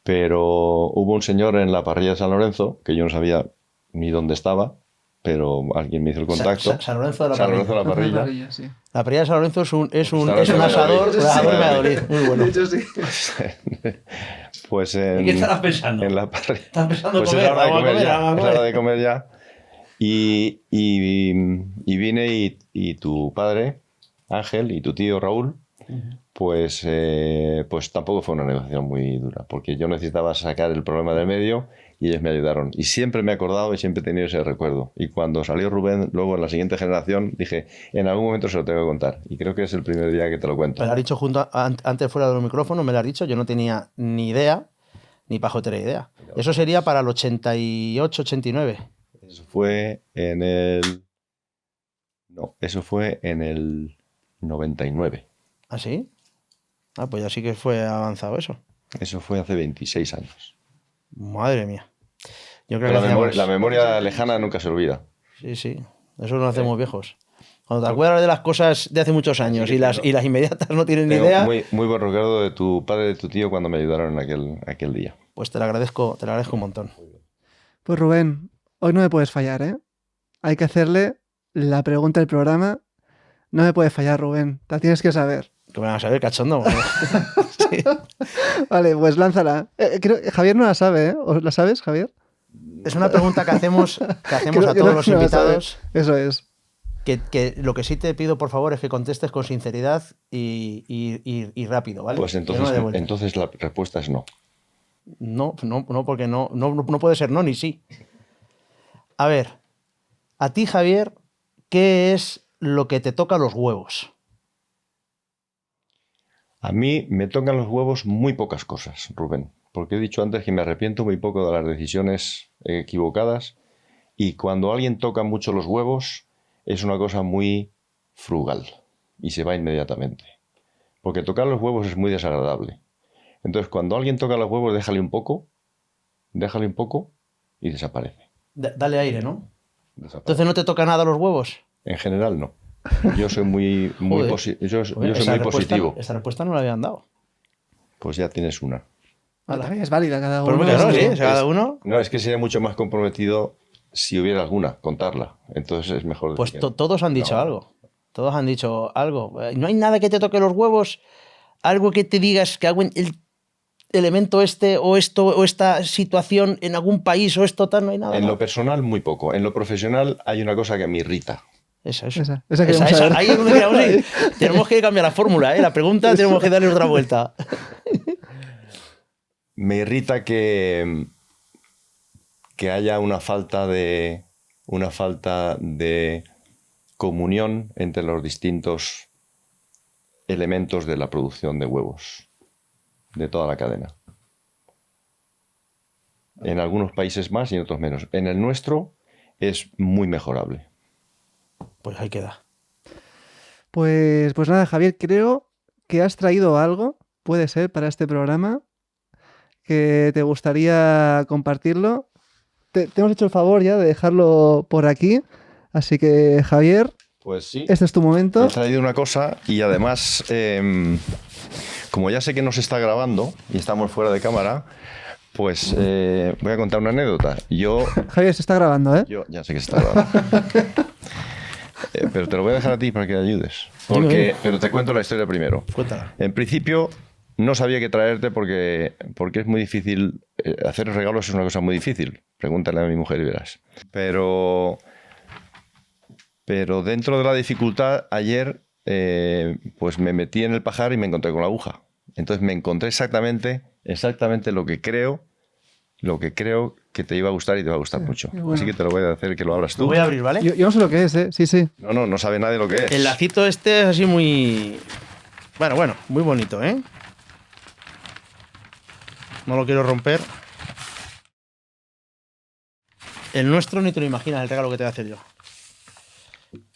S3: Pero hubo un señor en la parrilla de San Lorenzo, que yo no sabía ni dónde estaba, pero alguien me hizo el contacto.
S2: San Lorenzo de la
S3: San
S2: Parrilla.
S3: Lorenzo de la parrilla.
S1: Sí.
S2: La parrilla de San Lorenzo es un
S3: San Lorenzo
S2: asador
S3: de
S2: de
S3: Valladolid.
S2: Valladolid. Muy bueno.
S1: De hecho, sí.
S3: Pues
S2: ¿Y qué estarás pensando?
S3: en la parrilla.
S2: ¿Estás pensando
S3: Pues
S2: comer?
S3: es hora de
S2: Vamos a
S3: comer ya.
S2: vamos a
S3: Es
S2: comer.
S3: hora de comer ya. Y vine y tu padre, Ángel, y tu tío Raúl, pues tampoco fue una negociación muy dura, porque yo necesitaba sacar el problema del medio y ellos me ayudaron. Y siempre me he acordado y siempre he tenido ese recuerdo. Y cuando salió Rubén, luego en la siguiente generación, dije, en algún momento se lo tengo que contar. Y creo que es el primer día que te lo cuento.
S2: Me lo has dicho antes fuera de los micrófonos, me lo has dicho, yo no tenía ni idea, ni pajotera idea. Eso sería para el 88, 89.
S3: Eso fue en el... No, eso fue en el 99.
S2: ¿Ah, sí? Ah, pues ya sí que fue avanzado eso.
S3: Eso fue hace 26 años.
S2: Madre mía. Yo creo
S3: La
S2: que
S3: memoria,
S2: hacíamos...
S3: la memoria lejana nunca se olvida.
S2: Sí, sí. Eso nos hacemos viejos. Cuando te acuerdas de las cosas de hace muchos años y las inmediatas no tienes ni
S3: Tengo
S2: idea,
S3: muy, muy buen recuerdo de tu padre y de tu tío cuando me ayudaron en aquel día.
S2: pues te lo agradezco un montón.
S1: Pues Rubén, hoy no me puedes fallar, ¿eh? Hay que hacerle la pregunta del programa. No me puedes fallar, Rubén. La tienes que saber.
S2: Que me van a saber, cachondo. Sí.
S1: Vale, pues lánzala. Javier no la sabe, ¿eh? ¿O ¿La sabes, Javier?
S2: Es una pregunta que hacemos
S1: Creo
S2: a
S1: que
S2: todos
S1: no
S2: los
S1: la sabe.
S2: invitados.
S1: Eso es.
S2: Que lo que sí te pido, por favor, es que contestes con sinceridad y rápido, ¿vale?
S3: Pues
S2: Que no me dé vueltas.
S3: entonces la respuesta es no.
S2: No, porque no puede ser no ni sí. A ver, a ti, Javier, ¿qué es lo que te toca los huevos?
S3: A mí me tocan los huevos muy pocas cosas, Rubén, porque he dicho antes que me arrepiento muy poco de las decisiones equivocadas y cuando alguien toca mucho los huevos es una cosa muy frugal y se va inmediatamente. Porque tocar los huevos es muy desagradable. Entonces, cuando alguien toca los huevos, déjale un poco y desaparece.
S2: Dale aire, ¿no?
S3: Desaparece.
S2: Entonces no te toca nada los huevos.
S3: En general, no. Yo soy muy,
S2: Joder.
S3: yo soy
S2: Oye,
S3: muy
S2: esa
S3: positivo.
S2: Esa respuesta no la habían dado.
S3: Pues ya tienes una.
S1: Vale, es válida cada
S2: Pues
S1: uno.
S2: muy claro,
S1: Sí.
S2: sí, o sea, cada uno.
S3: No, es que sería mucho más comprometido si hubiera alguna, contarla. Entonces es mejor
S2: Pues
S3: decir que
S2: todos han dicho
S3: no.
S2: algo. Todos han dicho algo. No hay nada que te toque los huevos, algo que te digas que hago el elemento este o esto o esta situación en algún país o esto tal, no hay nada.
S3: En
S2: ¿no?
S3: lo personal, muy poco. En lo profesional hay una cosa que me irrita.
S2: Esa.
S1: Esa queremos saber.
S2: Ahí es donde queremos ir. Tenemos que cambiar la fórmula, ¿eh? La pregunta tenemos que darle otra vuelta.
S3: Me irrita que haya una falta de comunión entre los distintos elementos de la producción de huevos, de toda la cadena. En algunos países más y en otros menos. En el nuestro es muy mejorable.
S2: Pues ahí queda.
S1: Pues nada, Javier, creo que has traído algo, puede ser, para este programa, que te gustaría compartirlo. Te hemos hecho el favor ya de dejarlo por aquí, así que Javier,
S3: Pues sí.
S1: este es tu momento.
S3: He traído una cosa y además, como ya sé que nos está grabando y estamos fuera de cámara, pues voy a contar una anécdota.
S1: Javier, se está grabando, ¿eh?
S3: Yo ya sé que se está grabando. Pero te lo voy a dejar a ti para que le ayudes. Pero te cuento la historia primero.
S2: Cuéntala.
S3: En principio, no sabía qué traerte porque es muy difícil. Hacer regalos es una cosa muy difícil. Pregúntale a mi mujer y verás. Pero dentro de la dificultad, ayer pues me metí en el pajar y me encontré con la aguja. Entonces me encontré exactamente lo que creo que te iba a gustar y te va a gustar mucho.
S1: bueno.
S3: Así que te lo voy a hacer que lo abras tú.
S2: Lo voy a abrir, ¿vale?
S1: Yo no sé lo que es, ¿eh? Sí, sí.
S3: No sabe nadie lo que es.
S2: El lacito este es así muy... Bueno, muy bonito, ¿eh? No lo quiero romper. El nuestro ni te lo imaginas el regalo que te voy a hacer yo.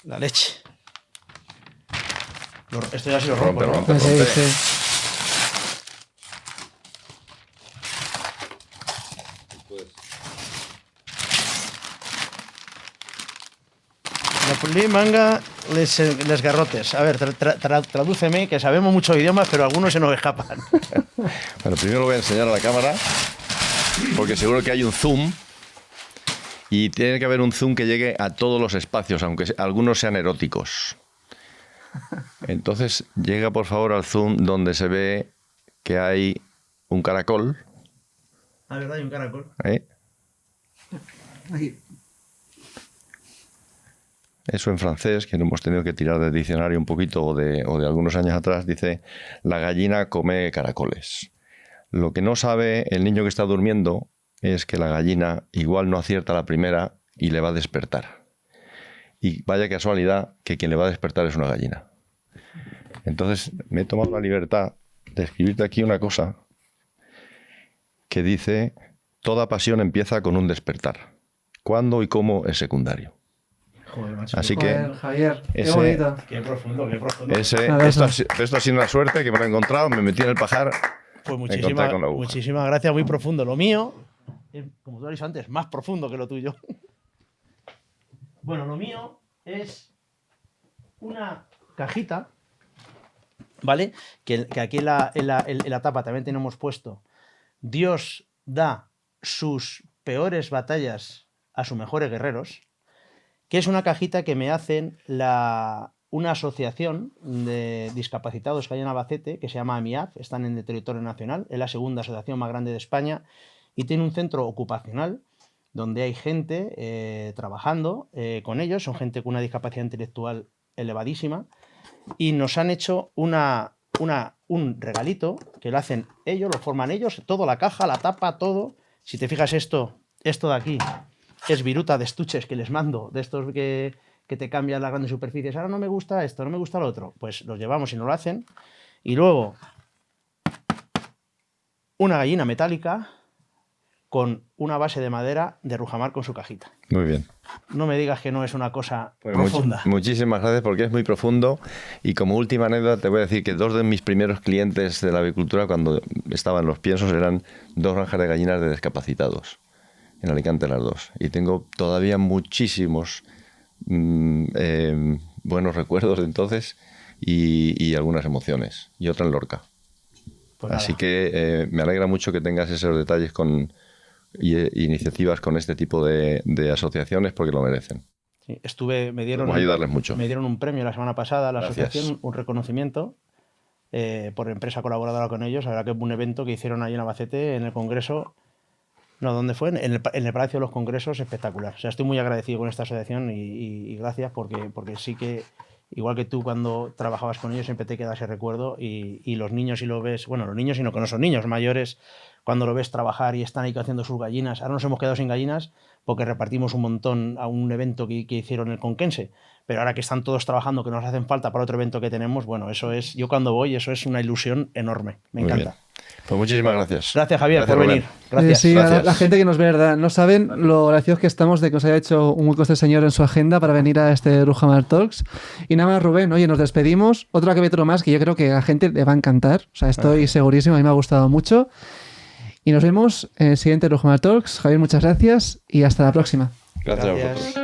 S2: La leche. Esto ya sí lo rompo, ¿no?
S3: Rompe.
S1: Sí, sí.
S2: La puli manga les garrotes. A ver, tradúceme, que sabemos muchos idiomas, pero algunos se nos escapan.
S3: Bueno, primero lo voy a enseñar a la cámara, porque seguro que hay un zoom, y tiene que haber un zoom que llegue a todos los espacios, aunque algunos sean eróticos. Entonces, llega por favor al zoom donde se ve que hay un caracol.
S2: Ah, verdad, hay un caracol.
S3: ¿Eh?
S1: Aquí.
S3: Eso en francés, que no hemos tenido que tirar del diccionario un poquito o de algunos años atrás, dice: la gallina come caracoles. Lo que no sabe el niño que está durmiendo es que la gallina igual no acierta la primera y le va a despertar. Y vaya casualidad que quien le va a despertar es una gallina. Entonces me he tomado la libertad de escribirte aquí una cosa que dice: toda pasión empieza con un despertar. ¿Cuándo y cómo es secundario?
S2: Joder, macho.
S3: Así
S1: Joder,
S3: que
S1: Javier, qué
S3: ese-
S1: bonito.
S2: Qué profundo, qué profundo.
S3: esto ha sido una suerte que me lo he encontrado, me metí en el pajar.
S2: Pues
S3: Me encontré con la aguja.
S2: muchísimas gracias, muy profundo. Lo mío es, como tú has dicho antes, más profundo que lo tuyo. Bueno, lo mío es una cajita, ¿vale? Que aquí en la tapa también tenemos puesto: Dios da sus peores batallas a sus mejores guerreros, que es una cajita que me hacen una asociación de discapacitados que hay en Albacete, que se llama AMIAF, están en el territorio nacional, es la segunda asociación más grande de España, y tiene un centro ocupacional donde hay gente trabajando con ellos, son gente con una discapacidad intelectual elevadísima, y nos han hecho un regalito que lo hacen ellos, lo forman ellos, todo, la caja, la tapa, todo. Si te fijas, esto de aquí es viruta de estuches que les mando, de estos que te cambian las grandes superficies. Ahora no me gusta esto, no me gusta lo otro. Pues los llevamos y nos lo hacen. Y luego una gallina metálica con una base de madera de Rujamar con su cajita.
S3: Muy bien.
S2: No me digas que no es una cosa
S3: Pues
S2: profunda.
S3: muchísimas gracias, porque es muy profundo. Y como última anécdota te voy a decir que 2 de mis primeros clientes de la avicultura, cuando estaban los piensos, eran 2 granjas de gallinas de discapacitados. En Alicante las 2. Y tengo todavía muchísimos buenos recuerdos de entonces y algunas emociones. Y otra en Lorca.
S2: Pues
S3: Así
S2: nada.
S3: que me alegra mucho que tengas esos detalles y iniciativas con este tipo de asociaciones, porque lo merecen.
S2: Sí, me dieron
S3: Vamos a ayudarles mucho.
S2: Me dieron un premio la semana pasada a la
S3: Gracias.
S2: asociación, un reconocimiento por empresa colaboradora con ellos. La verdad que es un evento que hicieron ahí en Albacete, en el Congreso. No, ¿dónde fue? En el Palacio de los Congresos, espectacular. O sea, estoy muy agradecido con esta asociación y gracias porque sí que, igual que tú cuando trabajabas con ellos, siempre te queda ese recuerdo y los niños, si lo ves, bueno, los niños, sino que no son niños, mayores, cuando lo ves trabajar y están ahí haciendo sus gallinas. Ahora nos hemos quedado sin gallinas porque repartimos un montón a un evento que hicieron en el Conquense, pero ahora que están todos trabajando, que nos hacen falta para otro evento que tenemos, bueno, eso es, yo cuando voy, eso es una ilusión enorme, me
S3: Muy
S2: encanta.
S3: bien. Pues muchísimas gracias.
S2: Gracias, Javier, por
S3: Rubén.
S2: venir. Gracias.
S1: Sí,
S3: Gracias.
S1: la gente que nos ve, ¿verdad? No saben lo graciosos que estamos de que os haya hecho un hueco este señor en su agenda para venir a este Rujamar Talks. Y nada más, Rubén, oye, nos despedimos. Otro capítulo más que yo creo que a la gente le va a encantar. O sea, estoy segurísimo, a mí me ha gustado mucho. Y nos vemos en el siguiente Rujamar Talks. Javier, muchas gracias y hasta la próxima.
S3: Gracias a vosotros.